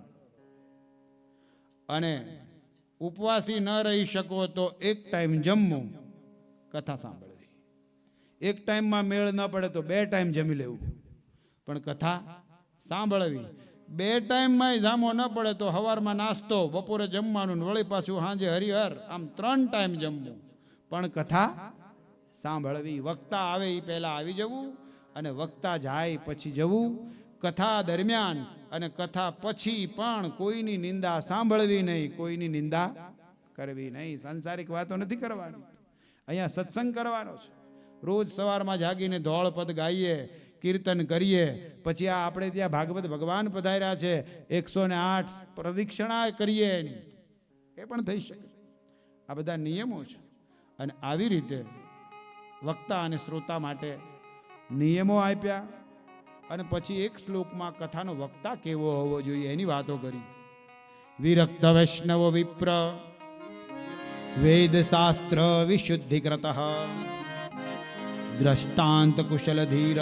અને ઉપવાસી ન રહી શકો તો એક ટાઈમ જમવું, કથા સાંભળવી. એક ટાઈમમાં મેળ ન પડે તો 2 ટાઈમ જમી લેવું, પણ કથા સાંભળવી. 2 ટાઈમમાં જામો ન પડે તો સવારમાં નાસ્તો, બપોરે જમવાનું, વળી પાછું સાંજે હરિહર, આમ 3 ટાઈમ જમવું, પણ કથા સાંભળવી. વક્તા આવે એ પહેલા આવી જવું, અને વક્તા જાય પછી જવું. કથા દરમિયાન અને કથા પછી પણ કોઈની નિંદા સાંભળવી નહીં, કોઈની નિંદા કરવી નહીં. સાંસારિક વાતો નથી કરવાની, અહીંયા સત્સંગ કરવાનો છે. રોજ સવારમાં જાગીને ધોળ પદ ગાઈએ, કીર્તન કરીએ. પછી આ આપણે ત્યાં ભાગવત ભગવાન પધાર્યા છે, 108 પ્રદક્ષિણા કરીએ એની, એ પણ થઈ શકે. આ બધા નિયમો છે. અને આવી રીતે વક્તા અને શ્રોતા માટે નિયમો આપ્યા. અને પછી એક શ્લોકમાં કથાનો વક્તા કેવો હોવો જોઈએ એની વાતો કરી. વિરક્ત વૈષ્ણવ વિપ્ર વેદ શાસ્ત્ર વિશુદ્ધિકૃત દ્રષ્ટાંત કુશલ ધીર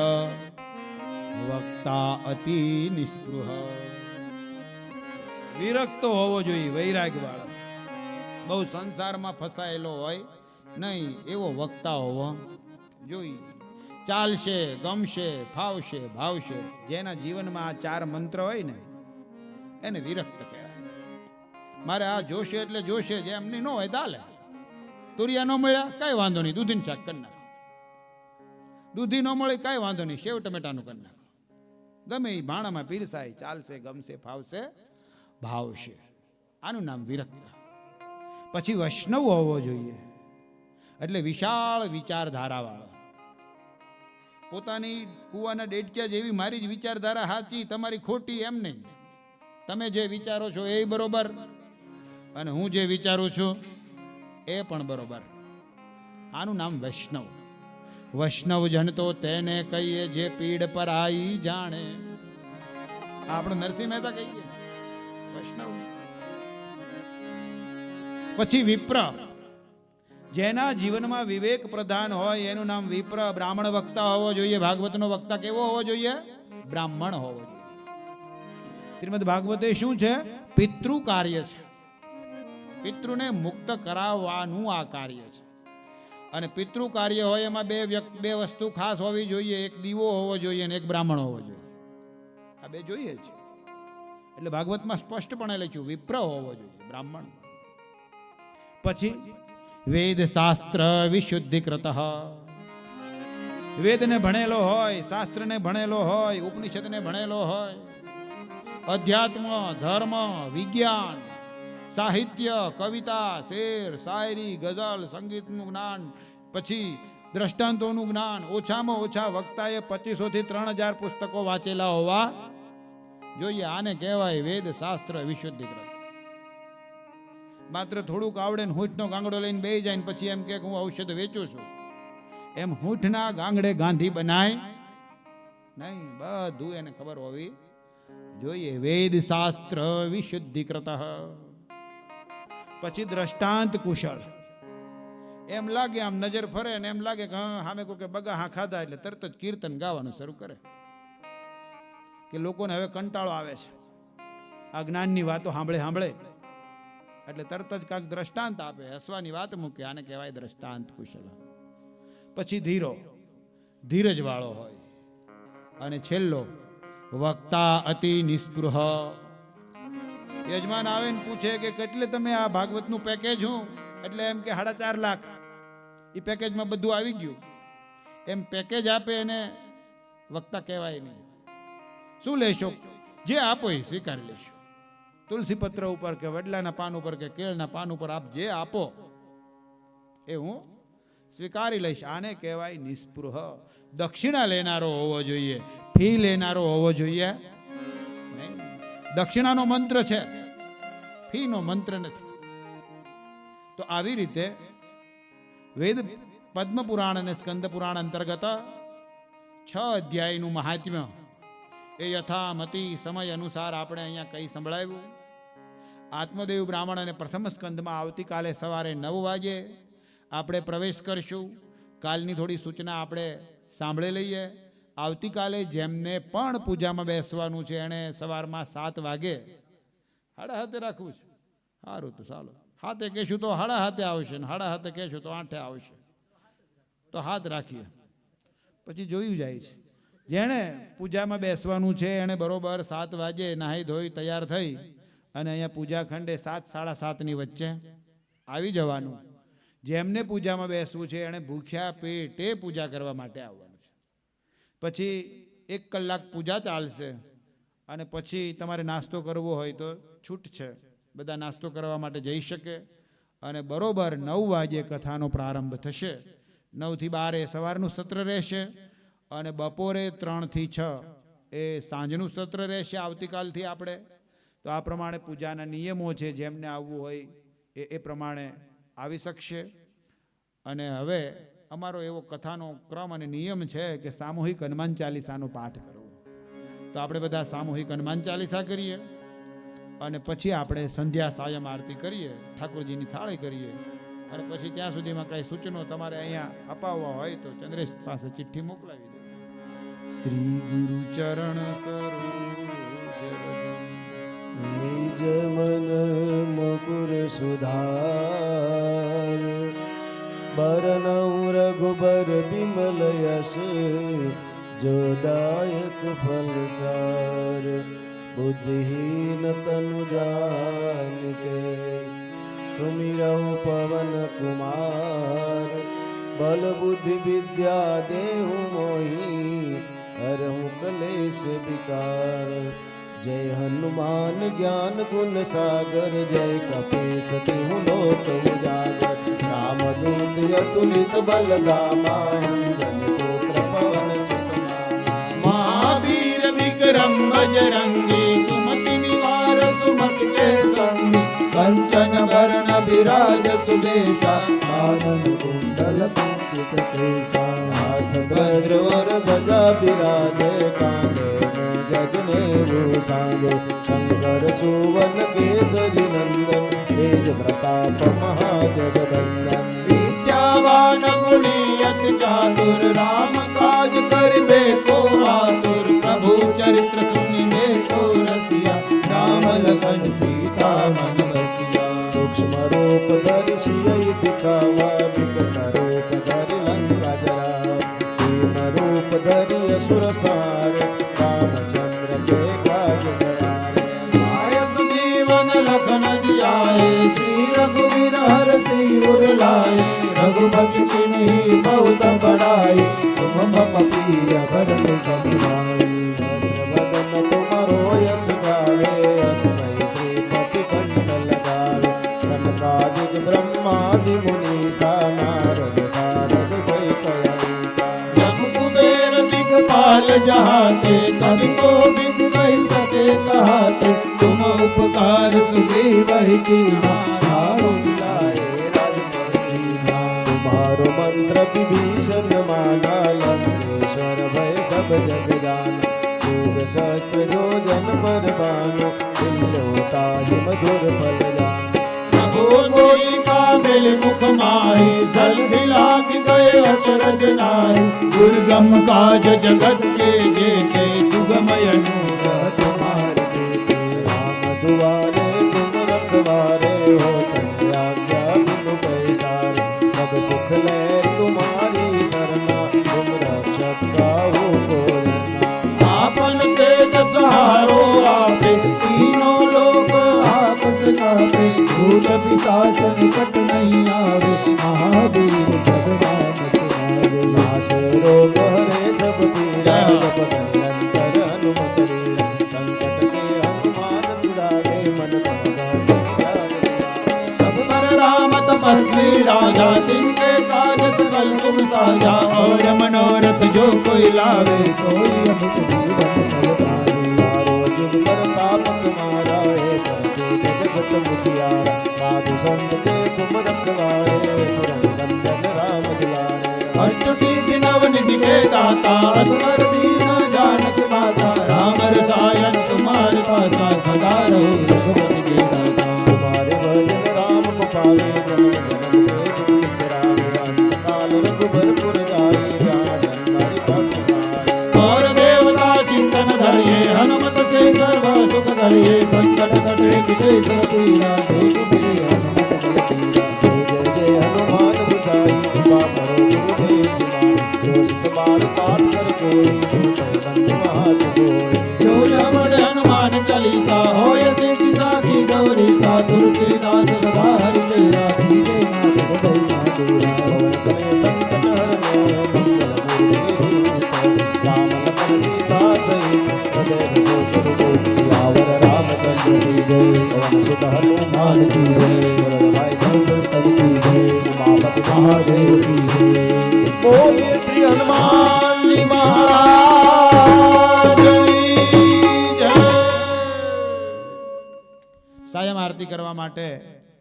વક્તા અતિ નિસ્પૃહ. વિરક્તો હોવો જોઈએ, વૈરાગ વાળો, બહુ સંસારમાં ફસાયેલો હોય નહીં એવો વક્તા હોવો જોઈએ. ચાલશે, ગમશે, ફાવશે, ભાવશે. જેના જીવનમાં આ 4 મંત્ર હોય ને એને વિરક્ત કહેવાય. મારે આ જોશે એટલે જોશે, જે એમની ન હોય તાલે. તુરિયા ન મળ્યા કાંઈ વાંધો નહીં, દૂધીનું શાક કરી નાખો. દૂધી ન મળી કાંઈ વાંધો નહીં, સેવ ટમેટાનું કરી નાખો. ગમે એ ભાણામાં પીરસાય, ચાલશે, ગમશે, ફાવશે, ભાવશે. આનું નામ વિરક્ત. પછી વૈષ્ણવ હોવો જોઈએ, એટલે વિશાળ વિચારધારાવાળો. પોતાની કુવાના ડેડક્યા જેવી મારી જ વિચારધારા સાચી, તમારી ખોટી એમ નહીં. તમે જે વિચારો છો એ બરોબર, અને હું જે વિચારું છું એ પણ બરોબર. આનું નામ વૈષ્ણવ. વૈષ્ણવ જન તો તેને કહીએ જે પીડ પર આઈ જાણે. આપણે નરસિંહ મહેતા કહીએ વૈષ્ણવ. પછી વિપ્ર, જેના જીવનમાં વિવેક પ્રધાન હોય એનું નામ વિપ્ર. બ્રાહ્મણ વક્તા હોવો જોઈએ. ભાગવતનો વક્તા કેવો હોવો જોઈએ? બ્રાહ્મણ હોવો જોઈએ. શ્રીમદ ભાગવતે શું છે? પિતૃ કાર્ય છે. પિતૃને મુક્ત કરાવવાનું આ કાર્ય છે. અને પિતૃ કાર્ય હોય એમાં બે વસ્તુ ખાસ હોવી જોઈએ. એક દીવો હોવો જોઈએ અને એક બ્રાહ્મણ હોવો જોઈએ. આ 2 જોઈએ છે. એટલે ભાગવતમાં સ્પષ્ટપણે લખ્યું વિપ્ર હોવો જોઈએ, બ્રાહ્મણ. પછી વેદ શાસ્ત્ર વિશુદ્ધિકૃત, વેદને ભણેલો હોય, શાસ્ત્રને ભણેલો હોય, ઉપનિષદને ભણેલો હોય, અધ્યાત્મ, ધર્મ, વિજ્ઞાન, સાહિત્ય, કવિતા, શેર, શાયરી, ગઝલ, સંગીતનું જ્ઞાન, પછી દ્રષ્ટાંતોનું જ્ઞાન, ઓછામાં ઓછા વક્તાએ 2500 થી 3000 પુસ્તકો વાંચેલા હોવા જોઈએ. આને કહેવાય વેદ શાસ્ત્ર વિશુદ્ધિકૃત. માત્ર થોડુંક આવડે ને હૂંઠનો ગાંગડો લઈને બેસી જાય ને પછી એમ કે હું ઔષધ વેચું છું, એમ હૂંઠના ગાંગડે ગાંધી બનાય નહીં. બધું એને ખબર હોવી જોઈએ. વેદ શાસ્ત્ર વિશુદ્ધિકૃત. પછી દ્રષ્ટાંત કુશળ. એમ લાગે આમ નજર ફરે ને એમ લાગે કે હા સામે કોઈ બગા હા ખાધા એટલે તરત જ કીર્તન ગાવાનું શરૂ કરે કે લોકોને હવે કંટાળો આવે છે આ જ્ઞાનની વાતો સાંભળે એટલે તરત જ કાંઈક દ્રષ્ટાંત આપે, હસવાની વાત મૂકે. આને કહેવાય દ્રષ્ટાંત કુશળ. પછી ધીરજ વાળો હોય. અને છેલ્લો વક્તા અતિ નિસ્પૃહ. યજમાન આવે ને પૂછે કે કેટલે તમે આ ભાગવતનું પેકેજ હું, એટલે એમ કે 4.5 લાખ. એ પેકેજમાં બધું આવી ગયું એમ પેકેજ આપે એને વક્તા કહેવાય નહીં. શું લેશો? જે આપો એ સ્વીકારી લેશો. તુલસી પત્ર ઉપર કે વડલાના પાન ઉપર કે કેળના પાન ઉપર આપ જે આપો એ હું સ્વીકારી લઈશ. આને કહેવાય નિસ્પૃહ. દક્ષિણા લેનારો હોવો જોઈએ, ફી લેનારો હોવો જોઈએ નહીં. દક્ષિણાનો મંત્ર છે, ફીનો મંત્ર નથી. તો આવી રીતે વેદ પદ્મ પુરાણ અને સ્કંદ પુરાણ અંતર્ગત 6 અધ્યાયનું મહાત્મ્ય એ યથામતિ સમય અનુસાર આપણે અહીંયા કઈ સંભળાવ્યું. આત્મદેવ બ્રાહ્મણ અને પ્રથમ સ્કંદમાં આવતીકાલે સવારે 9 વાગે આપણે પ્રવેશ કરશું. કાલની થોડી સૂચના આપણે સાંભળી લઈએ. આવતીકાલે જેમને પણ પૂજામાં બેસવાનું છે એણે સવારમાં 7 વાગે 7:30 રાખવું છે. સારું, તો ચાલો 7 કહેશું તો 7:30 આવશે ને 7:30 કહેશું તો 8 આવશે. તો 7 રાખીએ, પછી જોયું જાય છે. જેણે પૂજામાં બેસવાનું છે એણે બરોબર 7 વાગે નાહી ધોઈ તૈયાર થઈ અને અહીંયા પૂજા ખંડે 7, 7:30 વચ્ચે આવી જવાનું. જેમને પૂજામાં બેસવું છે એણે ભૂખ્યા પેટે પૂજા કરવા માટે આવવાનું છે. પછી 1 કલાક પૂજા ચાલશે અને પછી તમારે નાસ્તો કરવો હોય તો છૂટ છે, બધા નાસ્તો કરવા માટે જઈ શકે. અને બરોબર 9 વાગે કથાનો પ્રારંભ થશે. 9 થી 12 એ સવારનું સત્ર રહેશે અને બપોરે 3 થી 6 એ સાંજનું સત્ર રહેશે આવતીકાલથી આપણે. તો આ પ્રમાણે પૂજાના નિયમો છે, જેમને આવવું હોય એ પ્રમાણે આવી શકશે. અને હવે અમારો એવો કથાનો ક્રમ અને નિયમ છે કે સામૂહિક હનુમાન ચાલીસાનો પાઠ કરવો. તો આપણે બધા સામૂહિક હનુમાન ચાલીસા કરીએ અને પછી આપણે સંધ્યા સાયમ આરતી કરીએ, ઠાકોરજીની થાળી કરીએ. અને પછી ત્યાં સુધીમાં કાંઈ સૂચનો તમારે અહીંયા અપાવવા હોય તો ચંદ્રેશ પાસે ચિઠ્ઠી મોકલાવી દે. શ્રી ગુરુ ચરણ નિજ મન મુકુર સુધાર, બરનઉ રઘુબર બિમલ યશ, જોદાયક ફલ ચાર, बुद्धिहीन तनु जानिके, सुमिरहु पवन कुमार, बल बुद्धि विद्या देहु मोहि, हरहु कलेश विकार. जय हनुमान ज्ञान गुण सागर, जय कपीस तिहु लोक उजागर. रामदूत अतुलित बल धामा, अंजन पुत्र पवन सुत नामा. महावीर विक्रम बजरंगी, कुमति निवार सुमति के संगी. कंचन वरण विराज सुबेसा, कानन कुंडल कुंचित केसा. हाथ वज्र वर ध्वजा विराजे, कांधे जगने सांगे. शंकर सुवन केसरी नंदन, तेज प्रताप महाजगवंदन. विद्यावान गुणी अति चातुर, राम काज करिबे को आतुर. प्रभु चरित्र सुनिबे को रसिया, राम लखन सीता मन बसिया. सूक्ष्म रूप धरि सियहि दिखावा, विकट रूप धरि लंका जरावा. दीन रूप धरि असुर संहार, रामचंद्र के काज सवार. आयस जीवन लखन जियाए, श्री रघुवीर हरषि उर लाए रघुपति किन्हीं बहुत बड़ाई तुम मम प्रिय भरत समाई सहस्रवदन तुम्हारो यश गावे अस्मय श्रीपति कंठ लगावे सनकादिक ब्रह्मादि मुनीसा नारद सारद सहित अहिसा जम कुबेर दिक्पाल जहाते कवि को बिद नहीं सके कहाते तुम उपकार सुग्रीव कीना तुम्हारो मंत्र विभीषण माना लंकेश्वर भय सब जग जाना योग शस्त्र जो जन पर बानो दिलोताहि मधुर फल जाना प्रभु कोई काबिल मुख माहि जल्दी लाग गए अचरज नाहि दुर्गम काज जगत के जेते सुगम अनुग्रह तुम्हारे देते राम दुआरे तुम रखवारे हो तन आज्ञा बिनु पैसारे सब सुख ले तुम्हारी सरना तुम रक्षक काहू को डरना आपन तेज सहारो आपे तीनों लोक आपस कापे भूत पिशाच निकट नहीं आवे महावीर भगवान तुम्हारे नासे रोग हरे सब पीरा जप निरंतर हनुमत वीरा संकट के हनुमान छुड़ावे मन सब पर राम तपस्वी राजा जिनके काज सकल तुम साजा और मनोरथ जो कोई लावे सोई अमित जीवन फल पावे तारो जुग पर ताप तुम्हारा है तरसे जगत मुखियारा साधु संत के तुम रखवारे पुरंदर राम दुलारे अष्ट सिद्धि नव निधि के दाता असवर दीन जानक माता राम रसायन तुम्हारे पासा सदा रहो रघुपति के दाता तुम्हारे भजन राम को पावे ब्रह्म जन्म के तुम बिसरावे अंत काल रघुबर जाए जान हरि भक्त पाए और देवता चिंतन धरिए हनुमत से सर्व सुख धरिए संकट कटे मिटे सब पीरा जो तुझे हनुमत बल पीरा जय जय हनुमान बुझाई कृपा करो गुरुदेव तुम्हारी जो तुम्हार पाठ कर कोई छूटे बंद महासुकोई जो यमन हनुमान चालीसा होय सिद्धि साखी गौरी सा तुलसीदास सदा हरि तेरा धीरे नाथ हृदय माधुरा और करे संकट हरने मंगल मूर्ति राम लखन सीता सहित हृदय को सुरभूत सियावर रामचंद्र की जय पवन सुत हनुमान की जय गुरु भाई संत की जय उमापति महादेव की जय बोलिए श्री हनुमान जी महाराज की जय। સાયમ આરતી કરવા માટે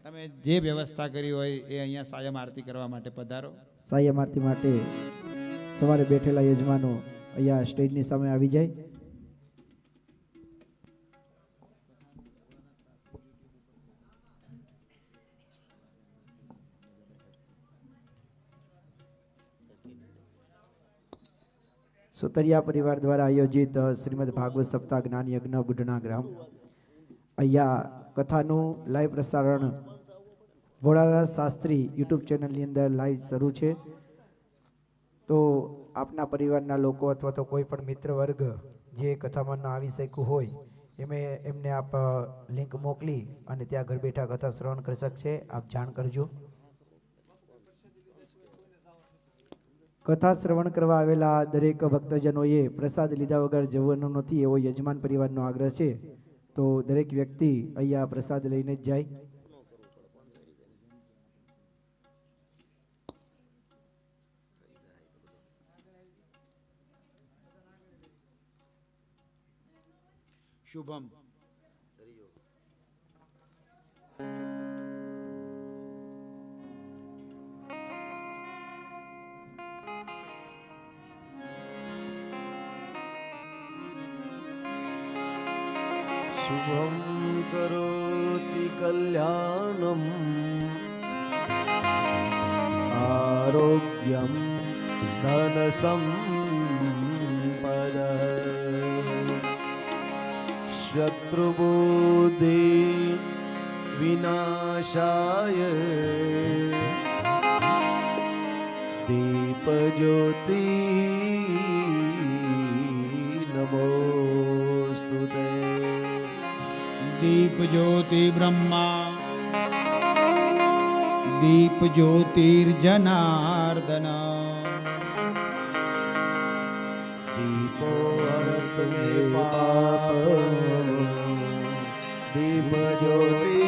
તમે જે વ્યવસ્થા કરી હોય એ અહીંયા સાયમ આરતી કરવા માટે પધારો. સાયમ આરતી માટે સવારે બેઠેલા યજમાનો અહીંયા સ્ટેજની સામે આવી જાય. સુતરિયા પરિવાર દ્વારા આયોજિત શ્રીમદ ભાગવત સપ્તાહ જ્ઞાન યજ્ઞ બુઢણા ગ્રામ અહીંયા કથાનું લાઈવ પ્રસારણ ભોળાનાથ શાસ્ત્રી યુટ્યુબ ચેનલની અંદર લાઈવ શરૂ છે. તો આપના પરિવારના લોકો અથવા તો કોઈ પણ મિત્ર વર્ગ જે કથામાં ન આવી શક્યું હોય એમને આપ લિંક મોકલી અને ત્યાં ઘર બેઠા કથા શ્રવણ કરી શકશે. આપ જાણ કરજો. કથા શ્રવણ કરવા આવેલા દરેક ભક્તજનોએ પ્રસાદ લીધા વગર જવાનું નથી એવો યજમાન પરિવારનો આગ્રહ છે. તો દરેક વ્યક્તિ અહીંયા પ્રસાદ લઈને જ જાય. શુભમ शुभं करोति कल्याणम् आरोग्यं धनसम्पदः शत्रुबुद्धि विनाशाय दीपज्योति नमोस्तुते. दीप ज्योति ब्रह्मा દીપ જ્યોતિર્જનાર્દન दीपो हरत मे पाप दीप ज्योति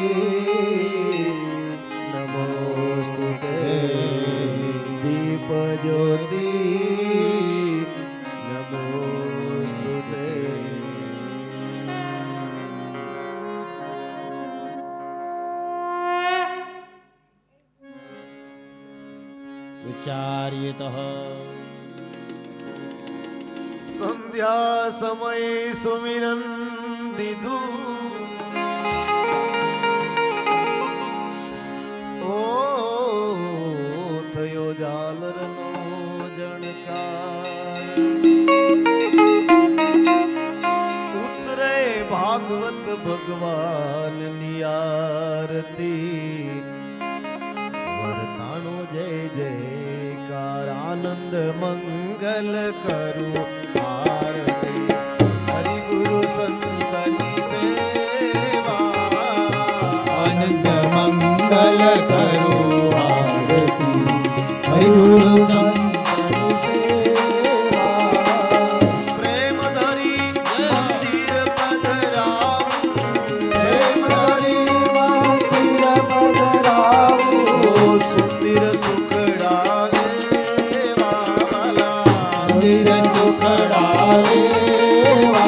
नमोस्तुते दीप ज्योति नमोस्तुते विचार्यत संध्या समय सुमिरन दिदु ओ थयो झालरनो जणकार उतरे भागवत भगवान नियारती वरताणो जय जयकार आनंद मंगल करू आरती हरि गुरु संतनी सेवा आनंद मंगल करो आरती हरि गुरु संतनि सेवा प्रेम धरी मंदिर पधराव प्रेम धरी મંદિર પધરાવો ओ सुंदर सुखड़ा देवा वाला મંદિર સુખડા લેવા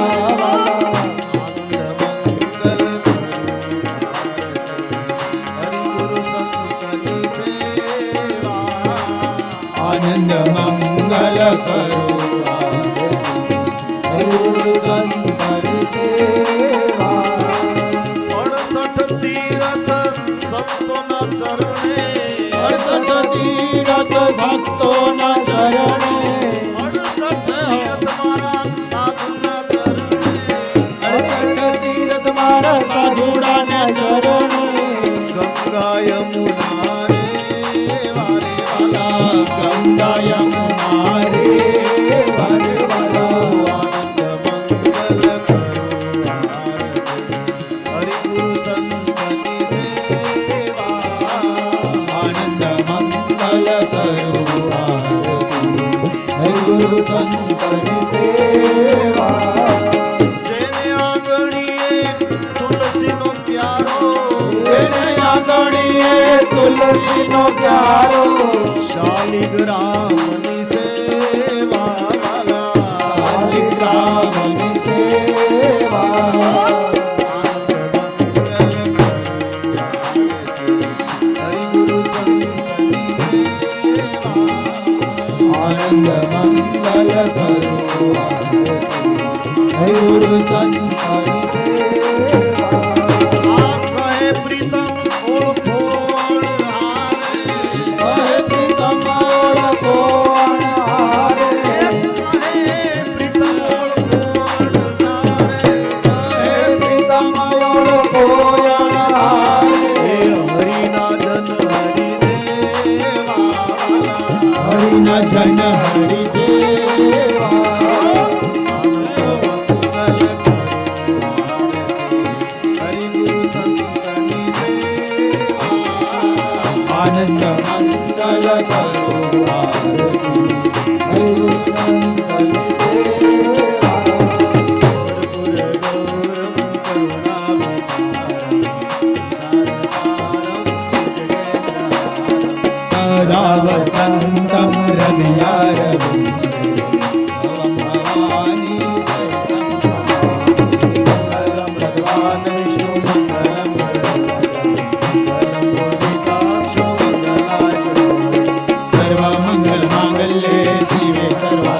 आनंद मंगल करो આનંદ મંગલ કરો હરિ ગુરુ સંતનિ સેવા 68 तीरथ संतों चरणे 68 તીરથ ભક્તોના ચરણે 68 तीरथ मारा साधुना चरणे 68 તીરથ મારા સાધુડાના ચરણે गंगा यमुना रे वारे वाला ગંગા યમુના રે વારે વાલા आनंद मंगल करो आरती આનંદ મંગલ કરો આરતી હરિ ગુરુ સંતનિ સેવા जेने आंगणीए तुलसी नो प्यारो એને આંગણીએ તુલસીનો પ્યારો शालिग्रामनी सेवा वाला શાલિગ્રામની સેવા आनंद मंगल करो हरि गुरु संतनि सेवा હરિ ગુરુ સંતનિ સેવા आ कहे प्रीतम ओळखो अणहारे કહે પ્રીતમ ઓળખો અણહારે कहे प्रीतम ओळखो अणहारे કહે પ્રીતમ ઓળખો અણહારે हे हरिना जन हरि देवा वाला હરિના જન હરિ દેવા आनंद मंगल करो आरती हरि गुरु संतनि सेवा આનંદ મંગલ કરો વસંતમ રવિયાર भगवान विष्णु मंगलम સર્વ મંગલ માંગલ્યે જીવે સર્વા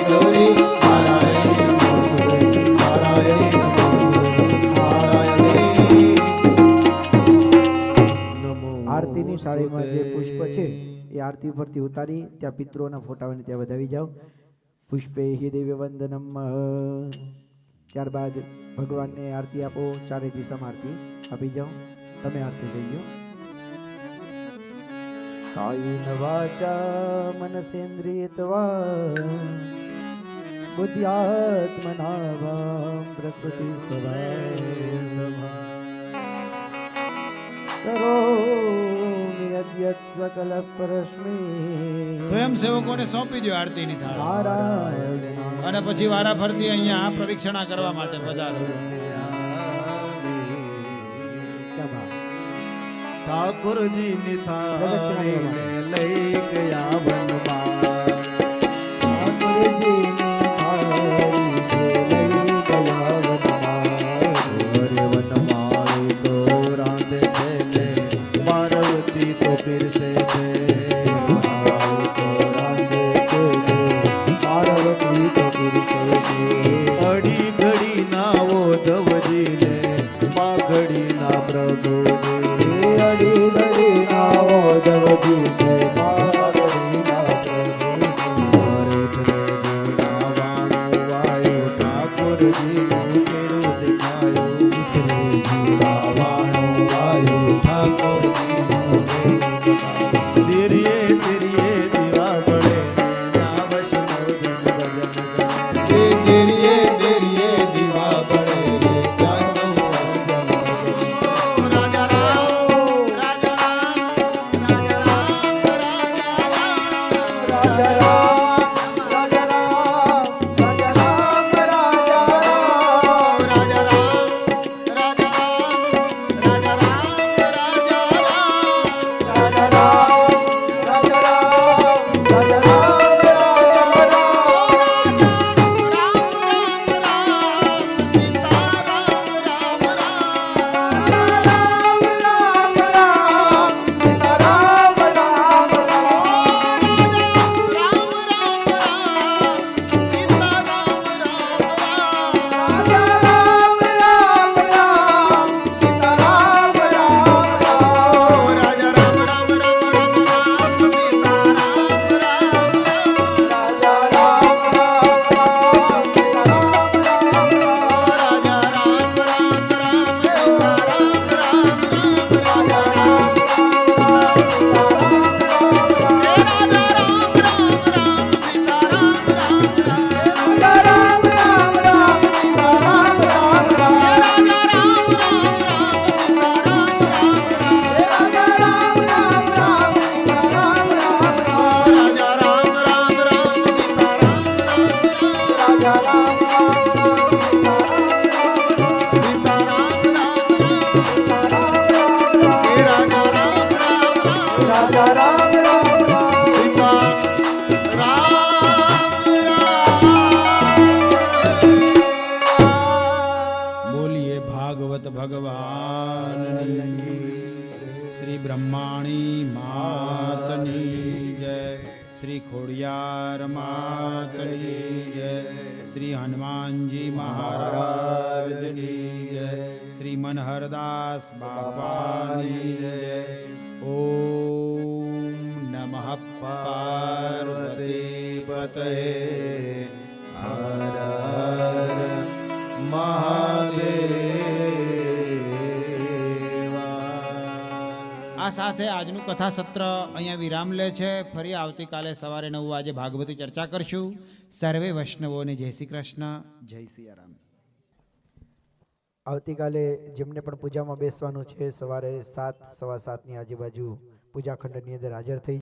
ગૌરી આરતીની થાળીમાં જે પુષ્પ છે એ આરતી ઉપરથી ઉતારી ત્યાં પિતૃઓના ફોટાઓને ત્યાં વધાવી જાઓ પુષ્પે હિ દિવ્ય વંદનમ ત્યારબાદ ભગવાનને આરતી આપો ચારે દિશામાં આરતી આપી જાઓ તમે આરતી લઈ લો કાયેન વાચા મનસેન્દ્રિયત્વા બુદ્ધ્યાત્મના વા પ્રકૃતિ સ્વભાવ કરોમિ યદ્યત સકલ પરસ્મૈ સ્વયંસેવકોને સોંપી દો આરતીની થાળ નારાયણ અને પછી વારા ફરતી અહીંયા પ્રદક્ષિણા કરવા માટે પધારો. ઠાકોરજી ની થાળીને લઈ ગયા વનમાં ઠાકોરજીની થાળી લઈ ગયા વનમાં. અરે વનમાં તો રાંધે છે ને પાર્વતી તો પીરસે છે પાર્વતી તો પીરસે છે. અડી ઘડી ના ઓધવજી ને પાઘડી ના પ્રભુજી અડી ઘડી નાવો દવજી છે પાઘડી ના પ્રભુજી. મારુતને જોડા વાણો વાયો ઠાકોરજી નું કેળું દેખાયું રાવણો વાયુ ઠાકોરજીનો ધીરીએ ધીરીએ દીવા પડે ના વૈષ્ણવ જન ભજન કરે. દેરીએ દેરીએ દીવા પડે જાગો રાજા રામ રાજા રામ રાજા રામ રાજા રામ રાજા રામ રાજા રામ રાજા રામ રાજા રામ રાજા રામ રાજા રામ રાજા રામ રાજા રામ રાજા રામ રાજા રામ રાજા રામ બોલીએ ભાગવત ભગવાનની. શ્રી બ્રહ્માણી માતની જય. શ્રી ખોડિયાર માતની જય. શ્રી હનુમાનજી મહારાજની જય. શ્રી મનહરદાસ બાપાની જય. ઓમ નમઃ પાર્વતી પતયે હર હર મહાદેવ. આ સાથે આજનું કથા સત્ર અહીંયા વિરામ લે છે. ફરી આવતીકાલે સવારે 9 વાગે ભાગવતી ચર્ચા કરશું. સર્વે વૈષ્ણવોને જય શ્રી કૃષ્ણ, જય સિયારામ. આવતીકાલે જેમને પણ પૂજામાં બેસવાનું છે સવારે 7 સવા 7ની આજુબાજુ પૂજા ખંડની અંદર હાજર થઈ